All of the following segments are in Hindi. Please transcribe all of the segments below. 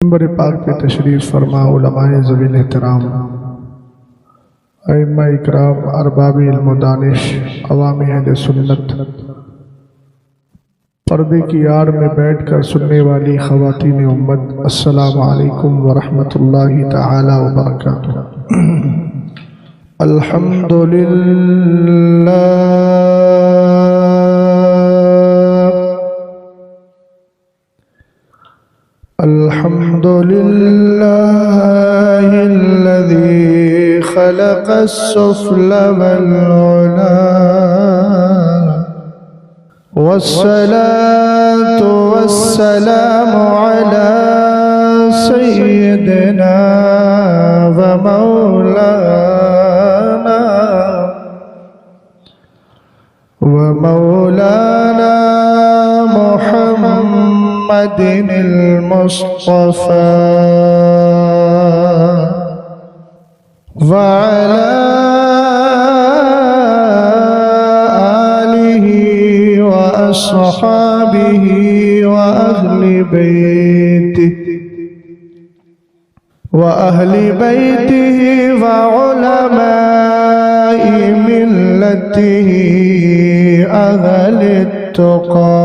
मिंबर पाक पे तशरीफ़ फरमा उलमाए ज़वील एहतराम, अइम्मा इकराम, अरबाब इल्म व दानिश, अवाम अहले सुन्नत, पर्दे की आड़ में बैठ कर सुनने वाली ख़वातीन उम्मत, अस्सलामु अलैकुम व रहमतुल्लाहि तआला व बरकातुहू। अल्हम्दुलिल्लाहिल्लज़ी खलक़स-सुफ़्ल वल-उला वस्सलातु वस्सलामु अला सय्यिदिना व मौलाना मुहम्मदिनिल मुस्तफ़ा व अला आलिहि व अस्हाबिहि व अहली बैतिहि व उलमाए मिल्लतिहि अहलित तुक़ा।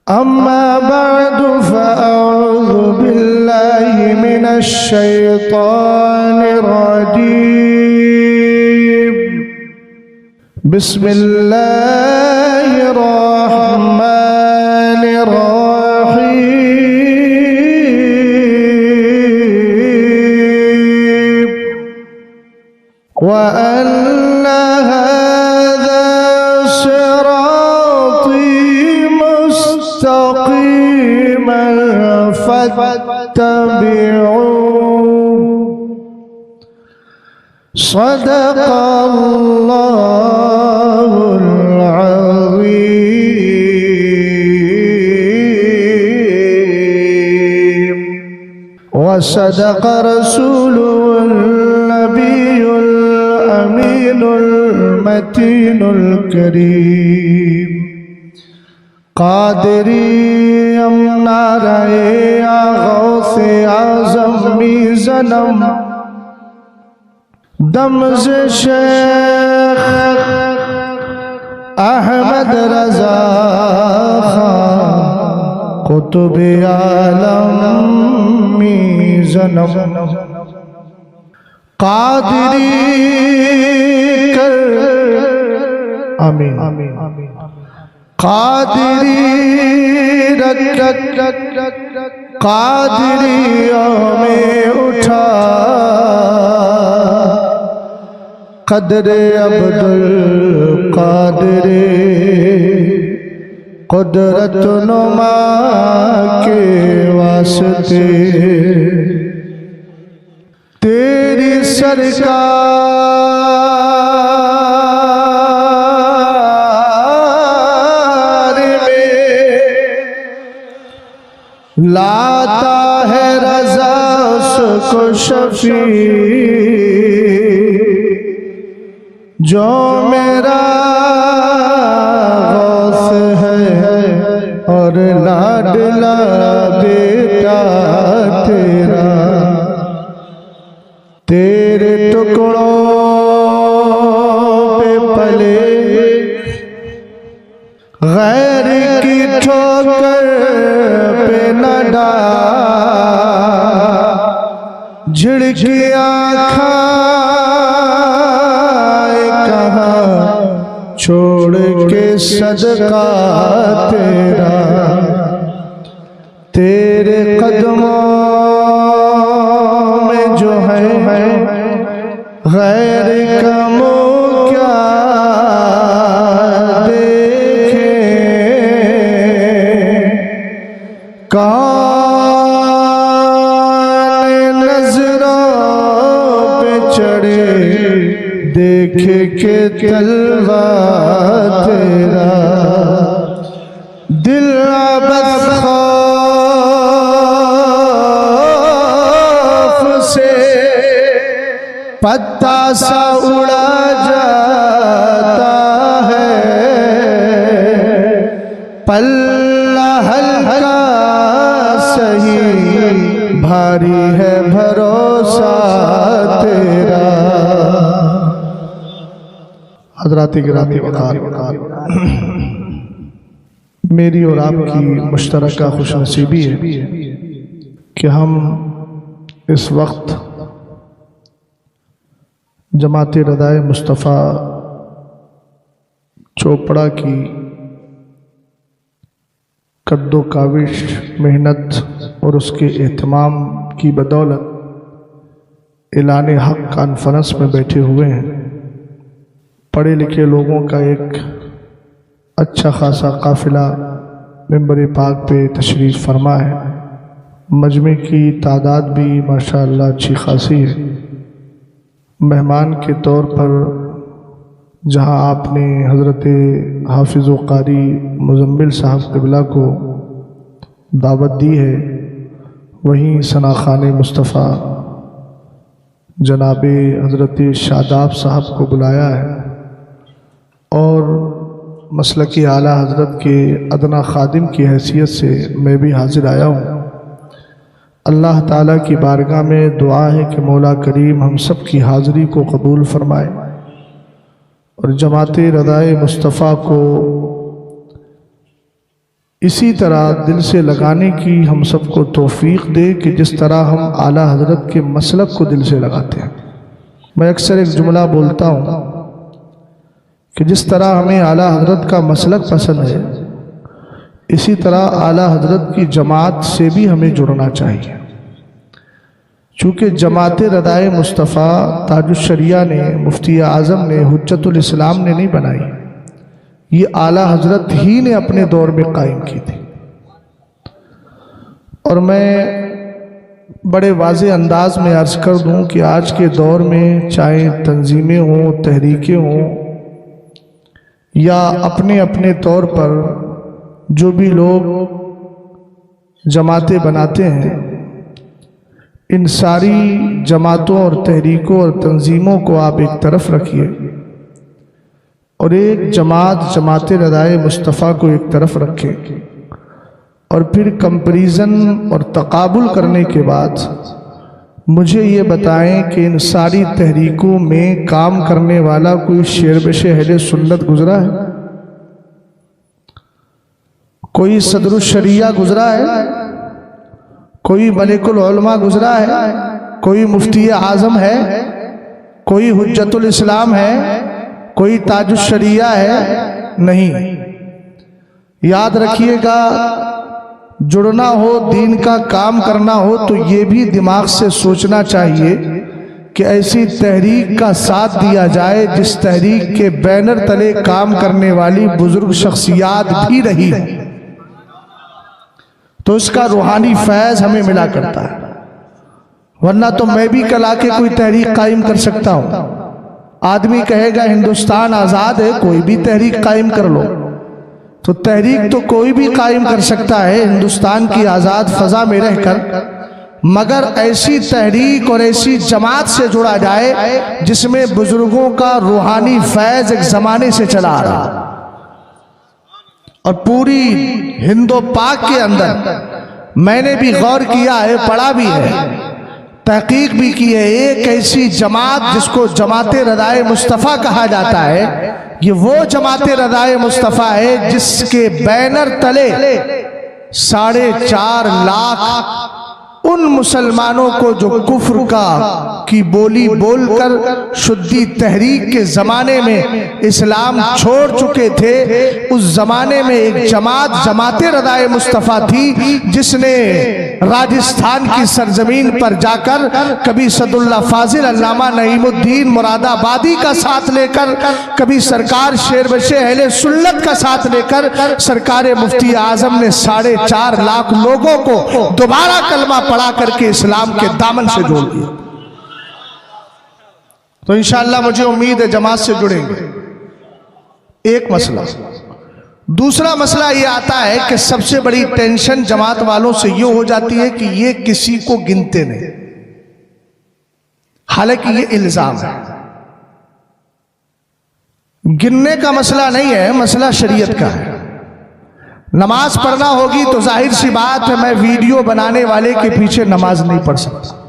अम्मा बअदु फ़अऊज़ु बिल्लाहि मिनश शैतानिर रजीम। बिस्मिल्लाहिर रहमानिर रहीम। व अन्ना हाज़ा सिराती मुस्तक़ीमन फत्तबिऊहु। सदक़ल्लाहुल अज़ीम व सदक़ रसूलुहुन नबियुल अमीनुल मतीनुल करीम। क़ादिरी नाराए गौसे आज़म मीज़नम दमज़ शेख अहमद रज़ा कुतुब आलम मीज़नम। क़ादिरी कर आमीन। क़ादिरी क़ादिरियों में उठा क़द्रे अब्दुल क़ादिरे क़ुदरत नुमा के वास्ते तेरी सरकार में लाता है रज़ा उसको शफ़ी जो मेरा गौस है और लाडला बेटा तेरा। तेरे टुकड़ों पे पले गैर की ठोकर पे न डाल। झिड़कियाँ खाए कहाँ छोड़ के सदका तेरा। तेरे कदमों में जो है गैर का मुँह क्या देखे। कान नजरों पे चढ़े देखे के तलवा तेरा। दिल बस खौफ से पत्ता सा उड़ा जाता है। पल्ला हल भारी है भरोसा तेरा। हज़रात गिरामी वक़ार, मेरी और आपकी मुश्तरका खुशनसीबी है कि हम इस वक्त जमात रदाए मुस्तफ़ा चोपड़ा की कद्दो काविश, मेहनत और उसके एहतमाम की बदौलत ऐलान हक़ कॉन्फ्रेंस में बैठे हुए हैं। पढ़े लिखे लोगों का एक अच्छा खासा काफ़िला मिंबर पाक पे तशरीफ़ फरमा है। मजमे की तादाद भी माशाअल्लाह अच्छी खासी है। मेहमान के तौर पर जहां आपने हज़रत हाफिज़ व क़ारी मुज़म्मिल साहब क़िबला को दावत दी है, वहीं सनाख़ाने मुस्तफ़ा जनाब हज़रत शादाब साहब को बुलाया है और मसलकी आला हज़रत के अदना खादिम की हैसियत से मैं भी हाज़िर आया हूँ। अल्लाह ताला की बारगाह में दुआ है कि मौला करीम हम सब की हाज़िरी को कबूल फरमाए और जमात रदाए मुस्तफ़ा को इसी तरह दिल से लगाने की हम सबको तौफ़ीक़ दे कि जिस तरह हम आला हज़रत के मसलक को दिल से लगाते हैं। मैं अक्सर एक जुमला बोलता हूँ कि जिस तरह हमें आला हज़रत का मसलक पसंद है, इसी तरह आला हज़रत की जमात से भी हमें जुड़ना चाहिए। चूँकि जमात रदाए मुस्तफ़ा ताजुश्शरिया ने, मुफ्ती आज़म ने, हुज्जतुल इस्लाम ने नहीं बनाई, ये आला हज़रत ही ने अपने दौर में कायम की थी। और मैं बड़े वाज़े अंदाज में अर्ज़ कर दूँ कि आज के दौर में चाहे तंजीमें हों, तहरीकें हों या अपने अपने तौर पर जो भी लोग जमातें बनाते हैं, इन सारी जमातों और तहरीकों और तंजीमों को आप एक तरफ रखिए और एक जमात रदाए मुस्तफ़ा को एक तरफ रखें और फिर कंपैरिजन और तकाबुल करने के बाद मुझे ये बताएं कि इन सारी तहरीकों में काम करने वाला कोई शेर-ए-शेर अहले सुन्नत गुजरा है? कोई सदरुश्शरिया गुजरा है? कोई मलिकुल उलमा गुजरा है? कोई मुफ्ती आज़म है? कोई हुज्जतुल इस्लाम है? कोई ताजुश्शरिया है? नहीं। याद रखिएगा, जुड़ना हो, दीन का काम करना हो तो ये भी दिमाग से सोचना चाहिए कि ऐसी तहरीक का साथ दिया जाए जिस तहरीक के बैनर तले काम करने वाली बुजुर्ग शख्सियात भी रही है, तो इसका रूहानी फैज़ हमें मिला करता है। वरना तो मैं भी कल आके कोई तहरीक कायम कर सकता हूँ। आदमी कहेगा हिंदुस्तान आज़ाद है, कोई भी तहरीक कायम कर लो, तो तहरीक तो कोई भी कायम कर सकता है हिंदुस्तान की आज़ाद फ़ज़ा में रहकर, मगर ऐसी तहरीक और ऐसी जमात से जुड़ा जाए जिसमें बुजुर्गों का रूहानी फैज़ एक ज़माने से चला आ रहा। और पूरी हिंदो पाक के अंदर मैंने भी गौर किया है, पढ़ा भी है, तहकीक भी की है, एक ऐसी जमात जिसको जमात रदाए मुस्तफ़ा कहा जाता है, ये वो जमात रदाए मुस्तफ़ा है जिसके बैनर तले 4.5 लाख उन मुसलमानों को जो कुफ्र की बोली बोलकर शुद्धी तहरीक के ज़माने में इस्लाम छोड़ चुके थे, उस ज़माने में एक जमात रदाए मुस्तफ़ा थी जिसने राजस्थान की सरजमीन पर जाकर कभी सदुल्ला फाजिल अल्लामा नईमुद्दीन मुरादाबादी का साथ लेकर, कभी सरकार शेर-ए-शेर अहले सुन्नत का साथ लेकर सरकार मुफ्ती आज़म ने 4.5 लाख लोगों को दोबारा कलमा पढ़ा करके इस्लाम के दामन से जोड़ दिया। तो इंशाअल्लाह मुझे उम्मीद है जमात से जुड़ेंगे। एक मसला। दूसरा मसला ये आता है कि सबसे बड़ी टेंशन जमात वालों से ये हो जाती है कि ये किसी को गिनते नहीं, हालांकि ये इल्जाम है। गिनने का मसला नहीं है, मसला शरीयत का है। नमाज पढ़ना होगी तो जाहिर सी बात है मैं वीडियो बनाने वाले के पीछे नमाज नहीं पढ़ सकता।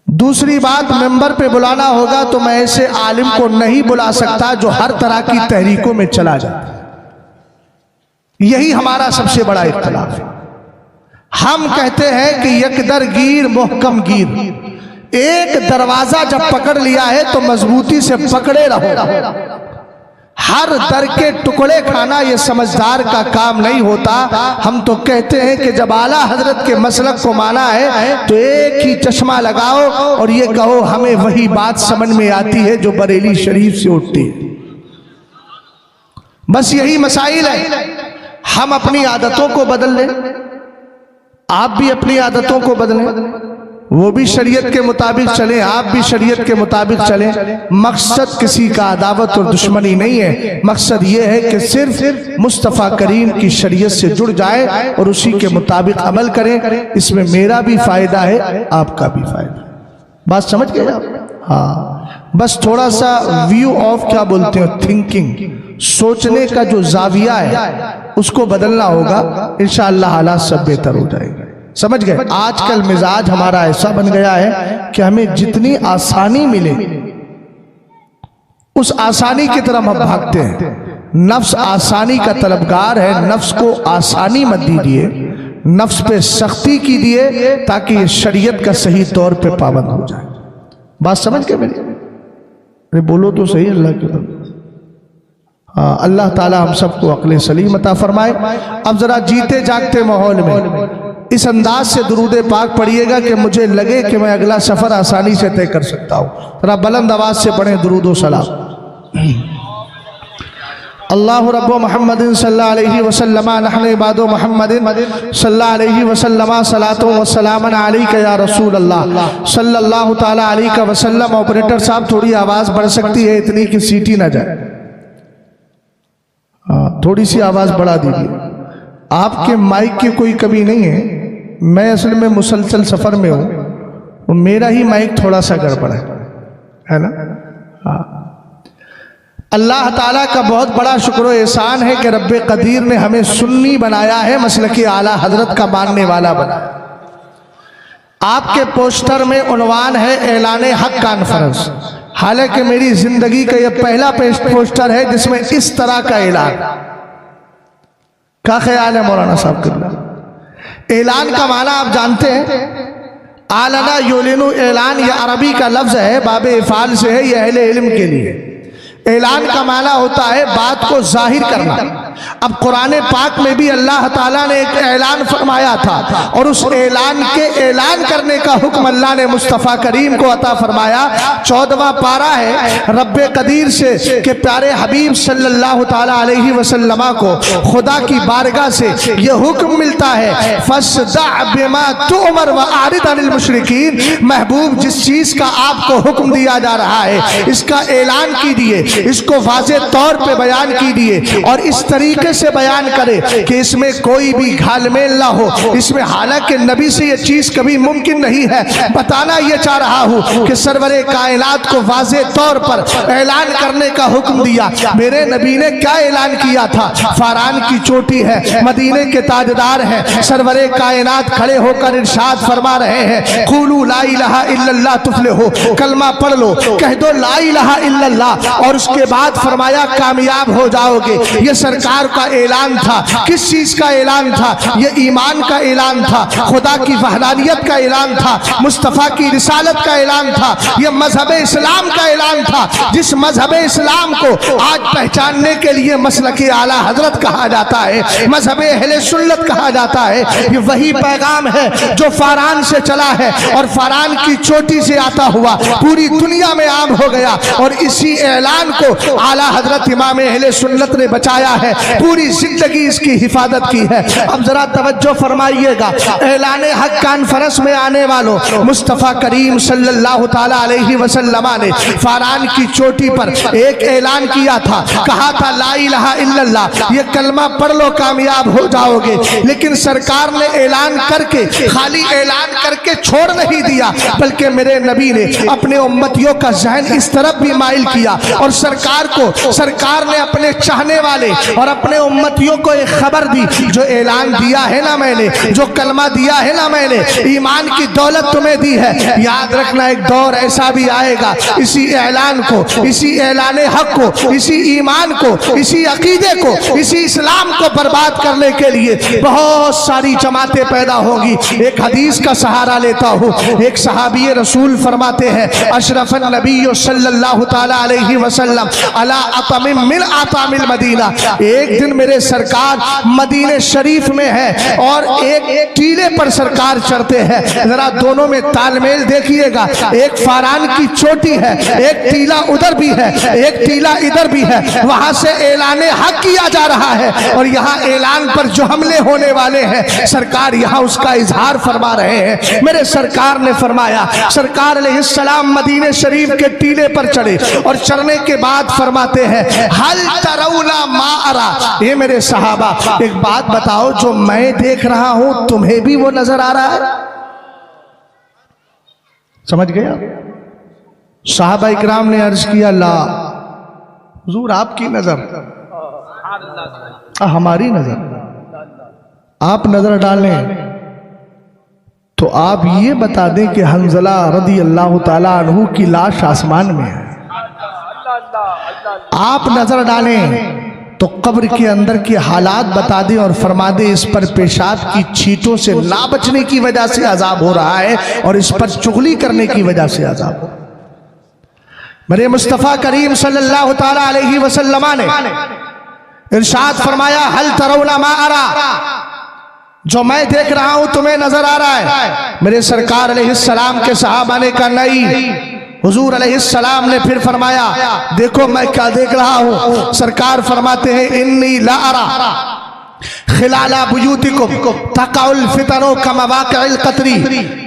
दूसरी बात, मेंबर पे बुलाना होगा तो मैं ऐसे आलिम को नहीं बुला सकता जो हर तरह की तहरीकों में चला जाता। यही हमारा सबसे बड़ा इख्तिलाफ है। हम कहते हैं कि यकदर गिर मोहकम गिर, एक दरवाजा जब पकड़ लिया है तो मजबूती से पकड़े रहो। हर दर के टुकड़े खाना ये समझदार का काम नहीं होता। हम तो कहते हैं कि जब आला हजरत के मसलक को माना है तो एक ही चश्मा लगाओ और ये कहो हमें वही बात समझ में आती है जो बरेली शरीफ से उठती है। बस यही मसाइल है। हम अपनी आदतों को बदल लें, आप भी अपनी आदतों को बदलें, वो भी शरीयत के मुताबिक चलें, आप भी शरीयत के मुताबिक चलें। मकसद किसी का अदावत और दुश्मनी नहीं है, मकसद ये है कि सिर्फ मुस्तफ़ा करीम की शरीयत से जुड़ जाए और उसी के मुताबिक अमल करें। इसमें मेरा भी फायदा है, आपका भी फायदा है। बात समझ गए आप? हाँ, बस थोड़ा सा व्यू ऑफ क्या बोलते हो, थिंकिंग, सोचने का जो जाविया है उसको बदलना होगा। इंशाअल्लाह हालात सब बेहतर हो जाएगा। समझ गए? आजकल मिजाज हमारा ऐसा बन गया है कि हमें जितनी आसानी मिले उस आसानी की तरफ हम भागते हैं। नफ्स आसानी का तलबगार है। नफ्स को आसानी मत दीजिए, नफ्स पे सख्ती कीजिए ताकि ये शरीयत का सही तौर पे पाबंद हो जाए। बात समझ के मेरी? अरे बोलो तो सही अल्लाह के बंदे। हाँ, अल्लाह ताला हम सबको अक्ल सलीम अता फरमाए। अब जरा जीते जागते माहौल में इस अंदाज से दुरूद पाक पढ़िएगा कि मुझे लगे कि मैं अगला सफर आसानी से तय कर सकता हूँ। जरा बुलंद आवाज से पढ़ें दुरूद व सलाम। अल्लाहु रब्बो मुहम्मदिन सल्लल्लाहु अलैहि वसल्लम नहनु इबादो मुहम्मदिन सल्लल्लाहु अलैहि वसल्लम सलातो व सलामन अलैका या रसूल अल्लाह सल्लल्लाहु ताला अलैहि वसल्लम। ऑपरेटर साहब थोड़ी आवाज बढ़ सकती है, इतनी कि सीटी ना जाए। थोड़ी सी आवाज बढ़ा दीजिए। आपके माइक की कोई कमी नहीं है, मैं असल में मुसलसल सफर में हूं तो मेरा ही माइक थोड़ा सा गड़बड़ है ना। हाँ, अल्लाह ताला का बहुत बड़ा शुक्र एहसान है कि रब्बे कदीर ने हमें सुन्नी बनाया है, मसलके आला हजरत का मानने वाला बनाया। आपके पोस्टर में उन्वान है ऐलान हक कॉन्फ्रेंस। हालांकि मेरी जिंदगी का यह पहला पोस्टर है जिसमें इस तरह का ऐलान। क्या ख्याल है मौलाना साहब का? ऐलान का माना आप जानते हैं, आलना योलिनु ऐलान, यह अरबी का लफ्ज है, बाबे इफाल से है, यह अहले इल्म के लिए। ऐलान का माना होता है बात को जाहिर करना। अब कुरान पाक में भी अल्लाह ताला ने एक ऐलान फरमाया था और उस ऐलान के ऐलान करने का हुक्म अल्लाह ने मुस्तफ़ा करीम को अता फरमाया। 14वां पारा है रब्बे कदीर से कि प्यारे हबीब सल्लल्लाहु ताला अलैहि वसल्लम को खुदा की बारगाह से यह हुक्म मिलता है, फस्दा बिमा तुअमर व आरिद अनिल मुशरिकीन। महबूब, जिस चीज का आपको हुक्म दिया जा रहा है इसका ऐलान कीजिए, इसको वाज़े तौर पे बयान कीजिए और इस तरीके से बयान करे कि इसमें कोई भी घालमेल ना हो। इसमें हालांकि नबी से ये चीज कभी मुमकिन नहीं है। बताना ये चाह रहा हूँ कि सरवरे कायनात को वाज़े तौर पर ऐलान करने का हुक्म दिया। मेरे नबी ने क्या ऐलान किया था? फारान की चोटी है, मदीने के ताजदार हैं, सरवरे कायनात खड़े होकर इरशाद फरमा रहे हैं, क़ुलू ला इलाहा इल्लल्लाह तुफ्लिहू, कलमा पढ़ लो, कह दो ला इलाहा इल्लल्लाह, और उसके बाद फरमाया कामयाब हो जाओगे। ये सरकार का ऐलान था। किस चीज का ऐलान था? ये ईमान का ऐलान था, खुदा की वहदानियत का ऐलान था, मुस्तफ़ा की रिसालत का ऐलान था, ये मजहब इस्लाम का ऐलान था। जिस मजहब इस्लाम को आज पहचानने के लिए मसलके आला हजरत कहा जाता है, मजहब अहले सुन्नत कहा जाता है, ये वही पैगाम है जो फारान से चला है और फारान की चोटी से आता हुआ पूरी दुनिया में आम हो गया। और इसी ऐलान को आला हजरत इमाम अहले सुन्नत ने बचाया है। पूरी जिंदगी इसकी हिफाजत की है। अब जरा तवज्जो फरमाइएगा, ऐलान हक कॉन्फ्रेंस में आने वालों, मुस्तफ़ा करीम सल्लल्लाहु ताला अलैहि वसल्लम ने फारान की चोटी पर एक ऐलान किया था, कहा था ला इलाहा इल्लल्लाह, ये कलमा पढ़ लो कामयाब हो जाओगे। लेकिन सरकार ने ऐलान करके, खाली ऐलान करके छोड़ नहीं दिया, बल्कि मेरे नबी ने अपने उम्मतियों का जहन इस तरफ भी माइल किया और सरकार ने अपने चाहने वाले और अपने उम्मतियों को एक खबर दी, जो ऐलान दिया है ना मैंने, जो कलमा दिया है ना मैंने, ईमान की दौलत तुम्हें दी है। याद रखना एक दौर ऐसा भी आएगा, इसी ऐलान को, इसी ऐलान हक को, इसी ईमान को, इसी अकीदे को, इसी इस्लाम को बर्बाद करने के लिए बहुत सारी जमातें पैदा होंगी। एक हदीस का सहारा लेता हूँ, एक सहाबी रसूल फरमाते हैं, अशरफ नबी सल्लल्लाहु ताला अलैहि वसल्लम अला अतमिम मिन अतामिल मदीना, एक दिन मेरे सरकार मदीने शरीफ में है और एक टीले पर सरकार चढ़ते हैं। जरा दोनों में तालमेल देखिएगा, एक फारान की चोटी है, एक टीला उधर भी है, एक टीला इधर भी है, वहां से ऐलान हक किया जा रहा है और यहाँ ऐलान पर जो हमले होने वाले हैं सरकार यहाँ उसका इजहार फरमा रहे हैं। मेरे सरकार ने फरमाया, सरकार अलैहिस्सलाम मदीने शरीफ के टीले पर चढ़े और चढ़ने के बाद फरमाते हैं, हल तरौना मा अरा, ये मेरे सहाबा एक बात बताओ, जो मैं देख रहा हूं तुम्हें भी वो नजर आ रहा है? समझ गया? सहाबा इकराम ने अर्ज किया, ला हुजूर आपकी नजर, हमारी नजर, आप नजर डालें तो आप ये बता दें कि हंजला रदी अल्लाह ताला अन्हु की लाश आसमान में है। आप नजर डालें तो कब्र के अंदर के हालात बता दें और फरमा दें इस पर पेशाब की छींटों से ना बचने की वजह से अजाब हो रहा है और इस पर चुगली करने की वजह से अजाब हो। मेरे मुस्तफ़ा करीम सल्लल्लाहु ताला अलैहि वसल्लम ने इरशाद फरमाया, हल तरौना मा अरा, जो मैं देख रहा हूं तुम्हें नजर आ रहा है? मेरे सरकार अलैहिस्सलाम के सहाबा ने कहा नहीं। हुजूर अलैहिस्सलाम ने फिर फरमाया, देखो मैं क्या देख रहा हूं। सरकार फरमाते हैं, इन्नी ला अरा खिलाला बुयूतिकुम तकाउल फितनो कमवाक़िल क़तरी।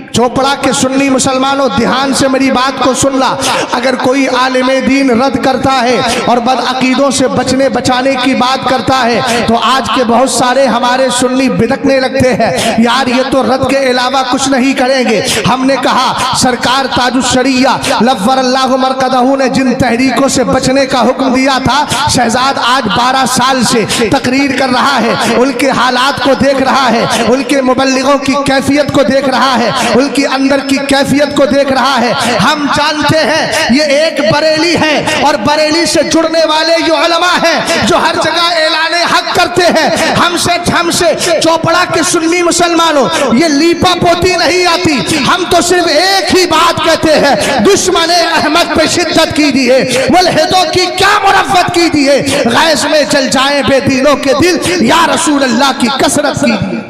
चोपड़ा के सुन्नी मुसलमानों ध्यान से मेरी बात को सुन ला, अगर कोई आलिमे दीन रद्द करता है और बदअकीदों से बचने बचाने की बात करता है तो आज के बहुत सारे हमारे सुन्नी बिदकने लगते हैं, यार ये तो रद्द के अलावा कुछ नहीं करेंगे। हमने कहा सरकार ताजुश्शरिया लव्वरल्लाहु मरकदहू ने जिन तहरीकों से बचने का हुक्म दिया था, शहजाद आज 12 साल से तकरीर कर रहा है, उनके हालात को देख रहा है, उनके मुबल्लिगों की कैफियत को देख रहा है, उनकी अंदर की कैफियत को देख रहा है। हम जानते हैं ये एक बरेली है और बरेली से जुड़ने वाले ये उलमा हैं जो हर जगह ऐलाने हक करते हैं। हमसे चोपड़ा के सुन्नी मुसलमानों ये लीपा पोती नहीं आती, हम तो सिर्फ एक ही बात कहते हैं, दुश्मने अहमद पे शिद्दत कीजिए, मुल्हिदों की क्या मुरफ़्फ़त कीजिए, गैस में जल जाए बेदीनों के दिल, या रसूल अल्लाह की कसरत कीजिए।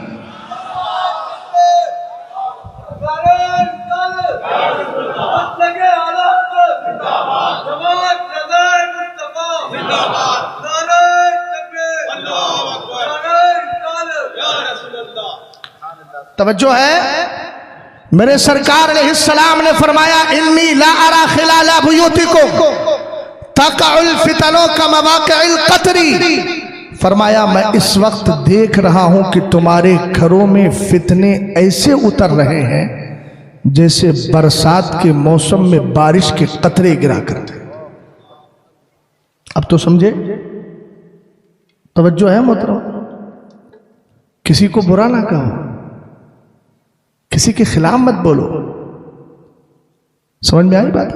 तवज्जो है, मेरे सरकार अलैहिस्सलाम ने फरमाया, इन्नी ला अरा खिलाला बुयूतिकुम तक़उल फितनो कमवाक़िल क़तरी। फरमाया मैं इस वक्त देख रहा हूं कि तुम्हारे घरों में फितने ऐसे उतर रहे हैं जैसे बरसात के मौसम में बारिश के कतरे गिरा करते। अब तो समझे? तवज्जो है मोहतरम, किसी को बुरा ना कहो, किसी के खिलाफ मत बोलो। समझ में आई बात?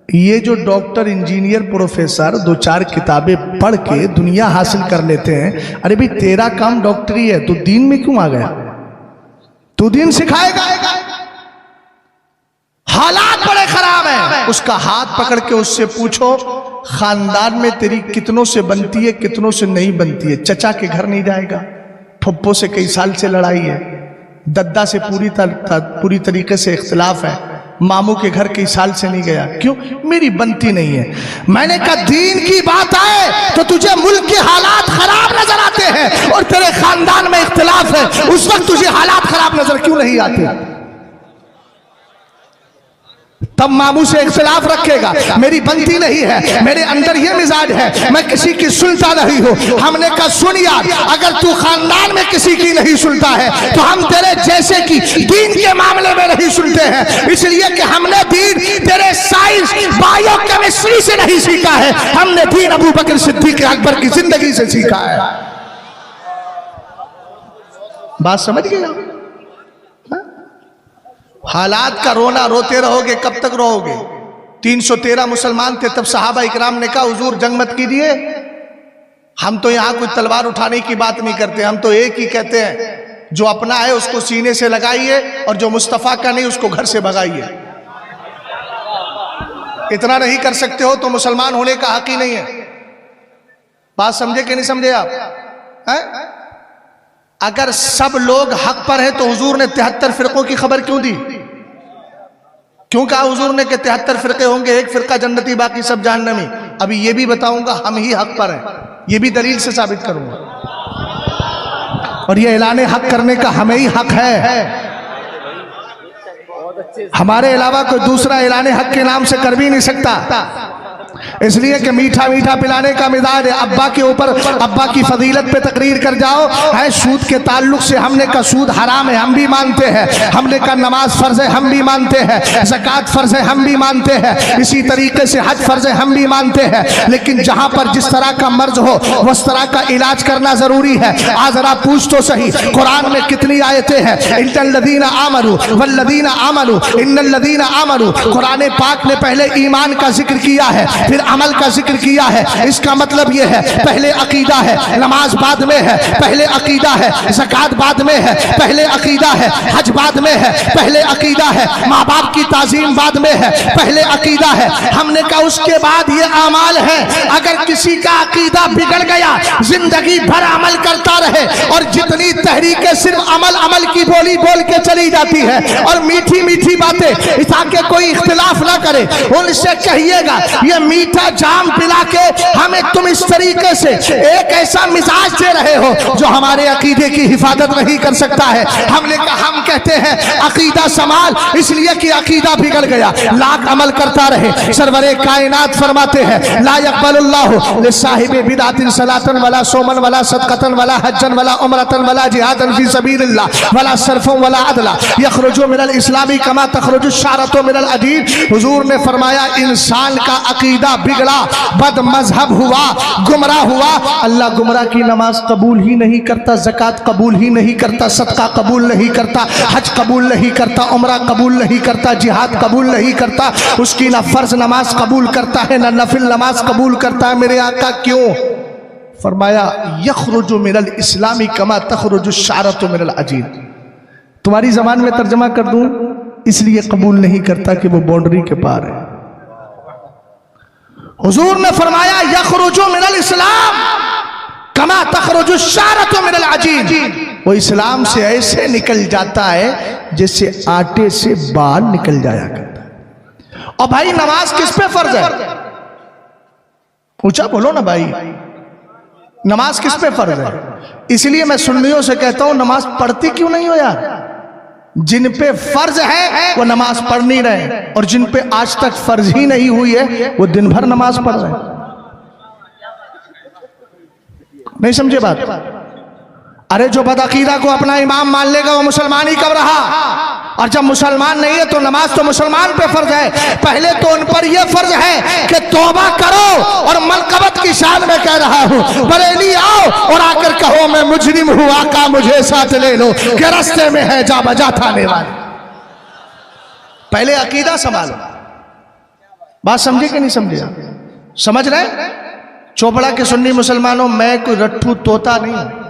ये जो डॉक्टर इंजीनियर प्रोफेसर 2-4 किताबें पढ़ के दुनिया हासिल कर लेते हैं, अरे भाई तेरा काम डॉक्टरी है, तू दीन में क्यों आ गया? तू दीन सिखाएगा? हालात बड़े खराब हैं, उसका हाथ पकड़ के उससे पूछो खानदान में तेरी कितनों से बनती है, कितनों से नहीं बनती है। चचा के घर नहीं जाएगा, फुप्पो से कई साल से लड़ाई है, दद्दा से पूरी तरीके से इख्तिलाफ है, मामू के घर कई साल से नहीं गया, क्यों? मेरी बनती नहीं है। मैंने कहा दीन की बात आए तो तुझे मुल्क के हालात खराब नजर आते हैं और तेरे खानदान में इख्तिलाफ है, उस वक्त तुझे हालात खराब नजर क्यों नहीं आते? तब मामू से इख्तिलाफ रखेगा। मेरी बनती नहीं है, मेरे अंदर ये मिजाज है, मैं किसी की सुनता नहीं हूं। हमने कहा सुन यार, अगर तू खानदान में किसी की नहीं सुनता है तो हम तेरे जैसे की दीन के मामले में नहीं सुनते हैं, इसलिए कि हमने दीन तेरे साइंस बायोकेमिस्ट्री से नहीं सीखा है, हमने दीन अबू बकर सिद्दीक अकबर की जिंदगी से सीखा है। बात समझ गए? हालात का रोना रोते रहोगे, कब तक रहोगे? 313 मुसलमान थे, तब सहाबा इकराम ने कहा हुजूर जंग मत कीजिए, हम तो यहां कोई तलवार उठाने की बात नहीं करते, हम तो एक ही कहते हैं, जो अपना है उसको सीने से लगाइए और जो मुस्तफा का नहीं उसको घर से भगाइए। इतना नहीं कर सकते हो तो मुसलमान होने का हक ही नहीं है। बात समझे कि नहीं समझे आप? है? अगर सब लोग हक पर है तो हुजूर ने 73 फिरकों की खबर क्यों दी? क्यों कहा हुजूर ने कि 73 फिरके होंगे, एक फिरका जन्नती बाकी सब जहन्नमी? अभी ये भी बताऊंगा हम ही हक पर हैं, ये भी दलील से साबित करूंगा, और ये ऐलान हक करने का हमें ही हक है, हमारे अलावा कोई दूसरा ऐलान हक के नाम से कर भी नहीं सकता। इसलिए कि मीठा मीठा पिलाने का मिजाज है। अब्बा के ऊपर अब्बा की फजीलत पे तकरीर कर जाओ है। सूद के ताल्लुक से हमने कहा सूद हराम है, हम भी मानते हैं। हमने कहा नमाज फर्ज है, हम भी मानते हैं। ज़कात फर्ज है, हम भी मानते हैं। इसी तरीके से हज फर्ज है, हम भी मानते हैं। लेकिन जहां पर जिस तरह का मर्ज हो उस तरह का इलाज करना जरूरी है। आज जरा पूछ तो सही, कुरान में कितनी आयतें हैं? इन्नल्लज़ीना आमनू वल्लज़ीना आमनू इन्नल्लज़ीना आमनू। कुरान पाक ने पहले ईमान का जिक्र किया है, फिर अमल का जिक्र किया है। इसका मतलब यह है पहले अकीदा है, नमाज बाद में है, पहले अकीदा है, ज़कात बाद में है, पहले अकीदा है, हज बाद में है, पहले अकीदा है, माँ बाप की ताज़ीम बाद में है, पहले अकीदा है। हमने कहा उसके बाद ये अमाल है। अगर किसी का अकीदा बिगड़ गया, जिंदगी भर अमल करता रहे और जितनी तहरीकें सिर्फ अमल अमल की बोली बोल के चली जाती है और मीठी मीठी बातें, ताकि कोई इख्तिलाफ ना करे, उनसे कहिएगा ये मीठा जाम पिला के हमें तुम इस तरीके से एक ऐसा मिजाज दे रहे हो जो हमारे अकीदे की हिफाजत नहीं कर सकता है। हमने कहा हम कहते हैं अकीदा संभाल, इसलिए कि अकीदा बिगड़ गया, लाख अमल करता रहे। सरवरे कायनात फरमाते हैं ला यक़बलुल्लाहु लिसाहिबि बिदअतिन सलातन वला सोमन वला सदक़तन वला हज्जन वला उमरतन वला जिहादन फी सबीलिल्लाह वला सरफन वला अदला यखरुजु मिनल इस्लामी कमा तखरुजु शारतु मिनल अदीन। हुजूर ने फरमाया इंसान का अकीदा बिगड़ा, बद मजहब हुआ, गुमराह हुआ, अल्लाह गुमराह की नमाज कबूल ही नहीं करता, ज़कात कबूल ही नहीं करता, सदका कबूल नहीं करता, हज कबूल नहीं करता, उम्रा कबूल नहीं करता, जिहाद कबूल नहीं करता। उसकी ना फर्ज नमाज कबूल करता है ना नफिल नमाज कबूल करता है। मेरे आका क्यों? फरमाया यखरुजु मिनल इस्लामी कमा तखरुजु शारतु मिनल अजीन। तुम्हारी जबान में तर्जमा कर दूं, इसलिए कबूल नहीं करता कि वो बाउंड्री के पार है। हुजूर ने फरमाया यखरुजु मिनल इस्लाम कमा तखरुजु शारतु मिनल अजीन। वो इस्लाम से ऐसे निकल जाता है जैसे आटे से बाल निकल जाया करता है। और भाई नमाज किस पे फर्ज है? पूछा, बोलो ना भाई, नमाज किस पे फर्ज है? इसलिए मैं सुन्नियों से कहता हूं नमाज पढ़ती क्यों नहीं हो यार? जिन पे फर्ज है वो नमाज पढ़ नहीं रहे, और जिन पे आज तक फर्ज ही नहीं हुई है वो दिन भर नमाज पढ़ रहे। नहीं समझे बात? अरे जो बदअकीदा को अपना इमाम मान लेगा वो मुसलमान ही कब रहा? और जब मुसलमान नहीं है तो नमाज तो मुसलमान पे फर्ज है। पहले तो उन पर यह फर्ज है कि तौबा करो, और मनकबत की शान में कह रहा हूं, बरेली आओ और आकर कहो मैं मुजरिम हूं, आका मुझे साथ ले लो कि रास्ते में है जा बजा थाने वाले। पहले अकीदा संभालो। बात समझे कि नहीं समझे? समझ रहे? चोपड़ा के सुन्नी मुसलमानों, मैं कोई रट्ठू तोता नहीं।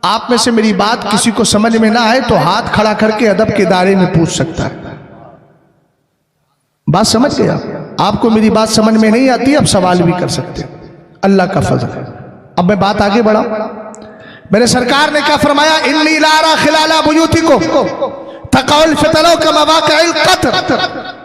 आप में से मेरी बात किसी को समझ में ना आए तो हाथ खड़ा करके अदब के दायरे में पूछ सकता है। बात समझ गए आप? आपको मेरी बात समझ में नहीं आती, अब सवाल भी कर सकते, अल्लाह का फजल है। अब मैं बात आगे बढ़ाऊं। मेरे सरकार ने क्या फरमाया? इन्नी ला अरा खिलाला बुयूतिकुम, तकौल फितनों का मवाक़िल क़त्ल।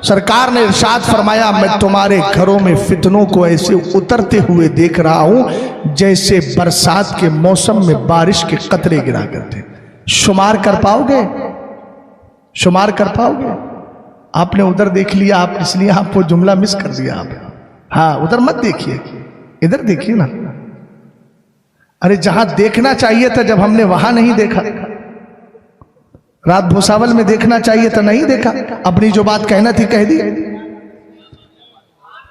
सरकार ने इरशाद फरमाया, मैं तुम्हारे घरों में फितनों को ऐसे उतरते हुए देख रहा हूं जैसे बरसात के मौसम में बारिश के कतरे गिरा करते। शुमार कर पाओगे? शुमार कर पाओगे? आपने उधर देख लिया, आप इसलिए आपको जुमला मिस कर दिया आप। हाँ, उधर मत देखिए, इधर देखिए ना। अरे जहां देखना चाहिए था जब हमने वहां नहीं देखा, रात भूसावल में देखना चाहिए था, नहीं देखा। अपनी जो बात कहना थी कह दी।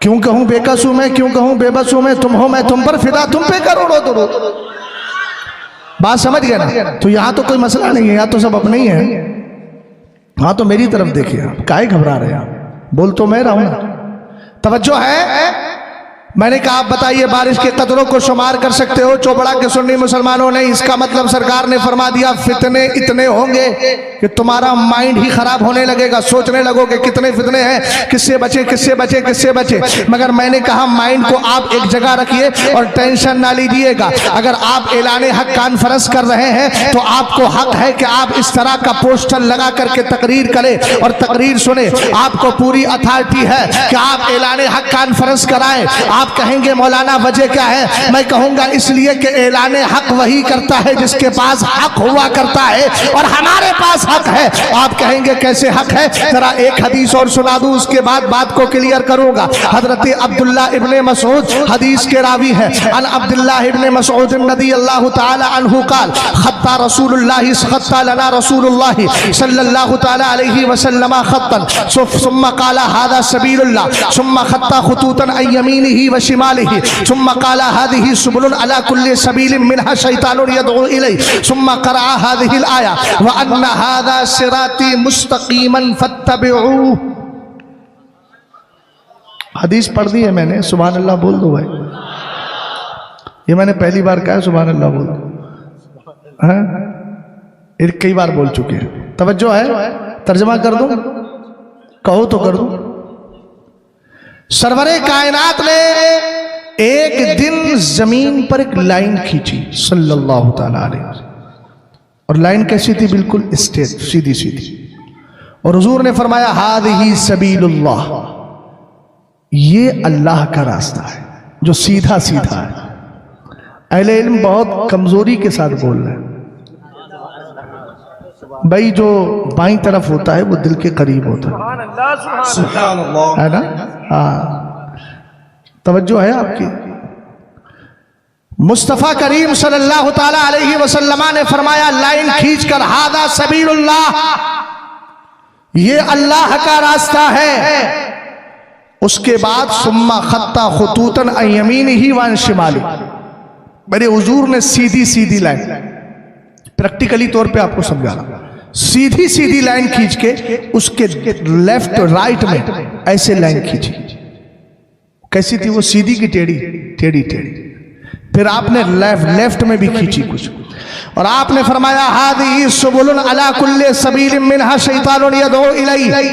क्यों कहूं बेकस हूं मैं, क्यों कहूं बेबस हूं मैं, तुम हो मैं तुम पर फिदा, तुम पे करोड़ों दरूद। बात समझ गए ना? तो यहां तो कोई मसला नहीं है, यहां तो सब अपने ही है। हाँ, तो मेरी तरफ देखिए, आप काहे घबरा रहे हैं? आप बोल तो मैं रहा हूं ना। तवज्जो है? मैंने कहा आप बताइए बारिश के कतरों को शुमार कर सकते हो? चौबड़ा के सुन्नी मुसलमानों ने, इसका मतलब सरकार ने फरमा दिया फितने इतने होंगे कि तुम्हारा माइंड ही खराब होने लगेगा, सोचने लगोगे कितने फितने हैं, किससे बचे किससे बचे किससे बचे। मगर मैंने कहा माइंड को आप एक जगह रखिए और टेंशन ना लीजिएगा। अगर आप ऐलाने हक कॉन्फ्रेंस कर रहे हैं तो आपको हक है कि आप इस तरह का पोस्टर लगा करके तकरीर करें और तकरीर सुने। आपको पूरी अथॉरिटी है कि आप ऐलाने हक कॉन्फ्रेंस कराएं। आप कहेंगे मौलाना वजह क्या है? मैं कहूंगा इसलिए कि ऐलाने हक वही करता है जिसके पास हक हुआ करता है, और हमारे पास हक है। आप कहेंगे कैसे हक है? जरा एक हदीस और सुना दूं, उसके बाद बात को क्लियर करूंगा। हजरत अब्दुल्ला इब्ने मसूद हदीस के रावी है। अन अब्दुल्ला इब्ने मसूद रज़ियल्लाहु ताला अन्हु क़ाल खत्ता रसूलुल्लाह खत्ता लना रसूलुल्लाह सल्लल्लाहु ताला अलैहि वसल्लम खत्तन सुम्मा क़ाला हादा सबीलुल्लाह सुम्मा खत्ता खुतूतन अन यमीनिही व शिमालिही सुम्मा क़ाला हादिही सुबुलुन अला कुल्लि सबीलिन मिनहा शैतानुन यदउ इलैहि सुम्मा क़रअ हादिहिल आया व अन्ना हादा सिराती मुस्तक़ीमन फत्तबिऊहु। हदीस पढ़ दी है मैंने, सुभान अल्लाह बोल दो भाई। ये मैंने पहली बार कहा, सुभान अल्लाह बोल दो। हाँ, कई बार बोल चुके हैं। तवज्जो है? तर्जमा कर दूं? कहो तो कर दूं। सरवरे कायनात ने एक दिन जमीन पर एक लाइन खींची सल्लल्लाहु ताला अलैहि वसल्लम, और लाइन कैसी थी? बिल्कुल स्ट्रेट, सीधी सीधी। और हुजूर ने फरमाया हादिही सबीलुल्लाह, ये अल्लाह का रास्ता है जो सीधा सीधा है। अहले इल्म बहुत कमजोरी के साथ बोल रहे हैं भाई, जो बाईं तरफ होता है वो दिल के करीब होता है ना? हाँ, तवज्जो है आपकी? मुस्तफ़ा करीम सल्लल्लाहु ताला अलैहि वसल्लम ने फरमाया लाइन खींचकर हादा सबीलुल्लाह, ये अल्लाह का रास्ता है। उसके बाद सुम्मा खत्ता खुतूतन अन यमीनिही व अन शिमाली, मेरे हुजूर ने सीधी सीधी लाइन, प्रैक्टिकली तौर पे आपको समझा रहा, सीधी सीधी लाइन खींच के उसके लेफ्ट राइट में ऐसे लाइन खींची। कैसी थी वो? सीधी की टेढ़ी? टेढ़ी टेढ़ी। फिर आपने लेफ्ट में भी खींची कुछ, और आपने फरमाया हादी सुबुलुन अला कुल्ले सबीलिन मिनहा शैतानुन यदउ इलैहि,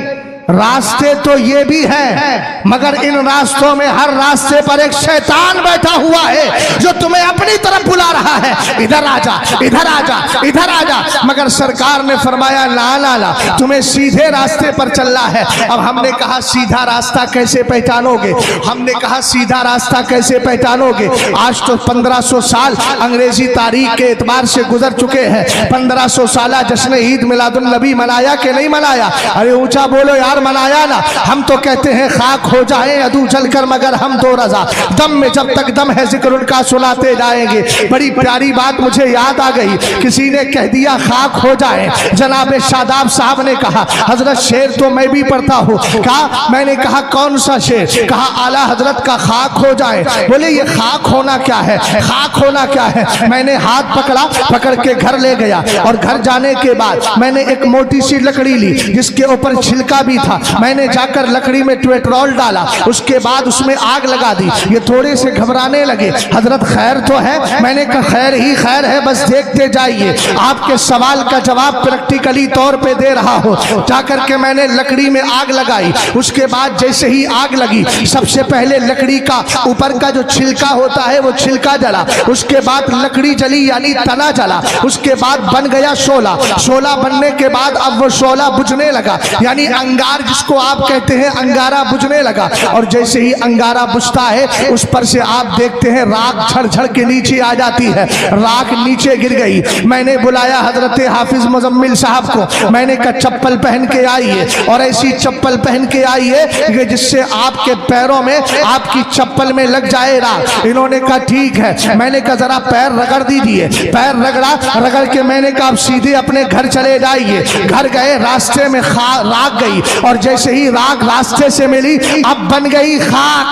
रास्ते तो ये भी हैं मगर इन रास्तों में हर रास्ते पर एक शैतान बैठा हुआ है जो तुम्हें अपनी तरफ बुला रहा है, इधर आजा इधर आजा इधर आजा। मगर सरकार ने फरमाया ला ला ला, तुम्हें सीधे रास्ते पर चलना है। अब हमने कहा सीधा रास्ता कैसे पहचानोगे? हमने कहा सीधा रास्ता कैसे पहचानोगे? आज तो 1500 साल अंग्रेजी तारीख के एतबार से गुजर चुके हैं। 1500 साल जश्न ईद मिलादुन नबी मनाया कि नहीं मनाया? अरे ऊंचा बोलो यार, मनाया ना। हम तो कहते हैं खाक हो जाए अदू जलकर मगर हम तो रजा, दम में जब तक दम है जिक्र उनका सुनाते जाएंगे। बड़ी प्यारी बात मुझे याद आ गई, किसी ने कह दिया खाक हो जाए। जनाब शादाब साहब ने कहा हजरत शेर तो मैं भी पढ़ता हूँ। कहा, मैंने कहा कौन सा शेर? कहा आला हजरत का खाक हो जाए। बोले ये खाक होना क्या है? खाक होना क्या है? मैंने हाथ पकड़ा, पकड़ के घर ले गया, और घर जाने के बाद मैंने एक मोटी सी लकड़ी ली जिसके ऊपर छिलका भी था। मैंने जाकर लकड़ी में पेट्रोल डाला, उसके बाद उसमें आग लगा दी। ये थोड़े से घबराने लगे, हजरत खैर तो है? मैंने कहा खैर ही खैर है, बस देखते जाइए, आपके सवाल का जवाब प्रैक्टिकली तौर पे दे रहा हो। जाकर के मैंने लकड़ी में आग लगाई। उसके बाद जैसे ही आग लगी, सबसे पहले लकड़ी का ऊपर का जो छिलका होता है वो छिलका जला, उसके बाद लकड़ी जली यानी तना जला, उसके बाद बन गया शोला। शोला बनने के बाद अब वो शोला बुझने लगा, यानी अंगार जिसको आप कहते हैं, अंगारा बुझने लगा। और जैसे ही अंगारा बुझता है, उस पर से आप देखते हैं राख झड़ के नीचे आ जाती है, राख नीचे गिर गई। मैंने बुलाया हजरत हाफिज मुजम्मिल साहब को, मैंने कहा चप्पल पहन के आइए, और ऐसी चप्पल पहन के आइए कि जिससे आपके पैरों में, आपकी चप्पल में लग जाए राख। इन्होंने कहा ठीक है। मैंने कहा जरा पैर रगड़ दीजिए। पैर रगड़ा, रगड़ के मैंने कहा आप सीधे अपने घर चले जाइए। घर गए, रास्ते में राख गई, और जैसे ही राख रास्ते से मिली, अब बन गई खाक।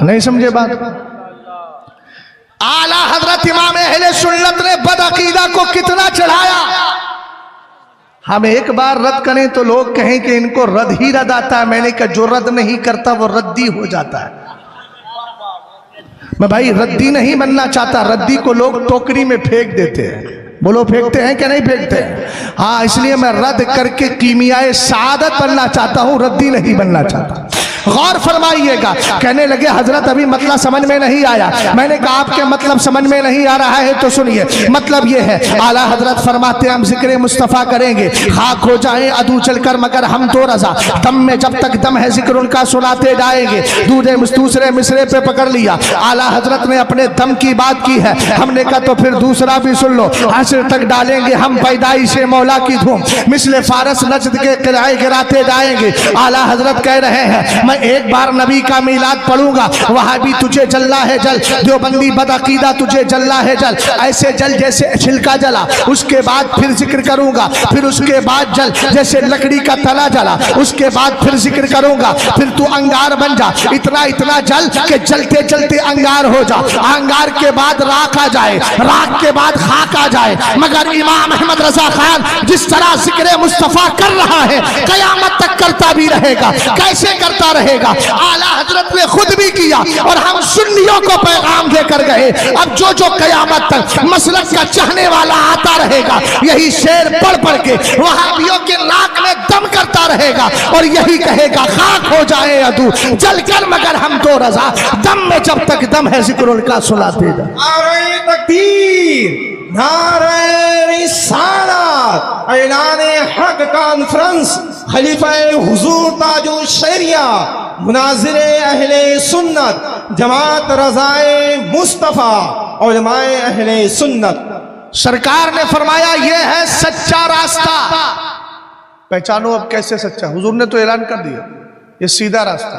नहीं समझे बात? आला हजरत इमाम अहले सुन्नत ने बदअकीदा को कितना चढ़ाया। हम एक बार रद्द करें तो लोग कहें कि इनको रद्द ही रद्द आता है। मैंने कहा जो रद्द नहीं करता वो रद्दी हो जाता है। मैं भाई रद्दी नहीं बनना चाहता, रद्दी को लोग टोकरी में फेंक देते हैं। बोलो फेंकते हैं कि नहीं फेंकते हैं? हाँ, इसलिए मैं रद्द करके कीमियाए सादत बनना चाहता हूं, रद्दी नहीं बनना चाहता। गौर फरमाइएगा। कहने लगे हजरत अभी मतलब समझ में नहीं आया। मैंने कहा आपके मतलब समझ में नहीं आ रहा है तो सुनिए। मतलब ये है, आला हजरत फरमाते हम जिक्र मुस्तफ़ा करेंगे, खाक हो जाए अदू चलकर मगर हम तो रजा, दम में जब तक दम है जिक्र उनका सुनाते जाएंगे। दूसरे मिसरे पे पकड़ लिया। आला हजरत ने अपने दम की बात की है, हमने कहा तो फिर दूसरा भी सुन लो। हश्र तक डालेंगे हम पैदाइश मौला की धूम, मिसले फारस नजद के किराए गिराते जाएंगे। आला हजरत कह रहे हैं मैं एक बार नबी का मीलाद पढ़ूंगा, वहां भी तुझे जलना है जल, देवबंदी बदअकीदा तुझे जलना है जल, ऐसे जल जैसे छिलका जला। उसके बाद फिर जिक्र करूंगा, फिर उसके बाद जल जैसे लकड़ी का तना जला, उसके बाद फिर जिक्र करूंगा, फिर तू अंगार बन जा, इतना इतना जल के जलते जलते अंगार हो जा। अंगार के बाद राख आ जाए, राख के बाद खाक आ जाए। मगर इमाम अहमद रजा खान जिस तरह जिक्र मुस्तफा कर रहा है, कयामत तक करता भी रहेगा। कैसे करता रहेगा? आला हजरत ने खुद भी किया और हम सुन्नियों को पैगाम देकर गए। अब जो जो कयामत तक मसलक का चाहने वाला आता रहेगा, यही शेर पढ़ पढ़ के वहाबियों के नाक में दम करता रहेगा और यही कहेगा खाक हो जाए अदू जलकर मगर हम तो रजा, दम में जब तक दम है जिक्र उनका सुनाते जा। नारे तकबीर, नारे रिसालत, ऐलाने हक कॉन्फ्रेंस, खलीफा हुजूर ताजुल शरिया, मुनाजिरे अहले सुन्नत, जमात रजाए मुस्तफा, उलमाए अहले सुन्नत। सरकार ने फरमाया यह है सच्चा रास्ता। पहचानो अब कैसे सच्चा। हुजूर ने तो ऐलान कर दिया ये सीधा रास्ता।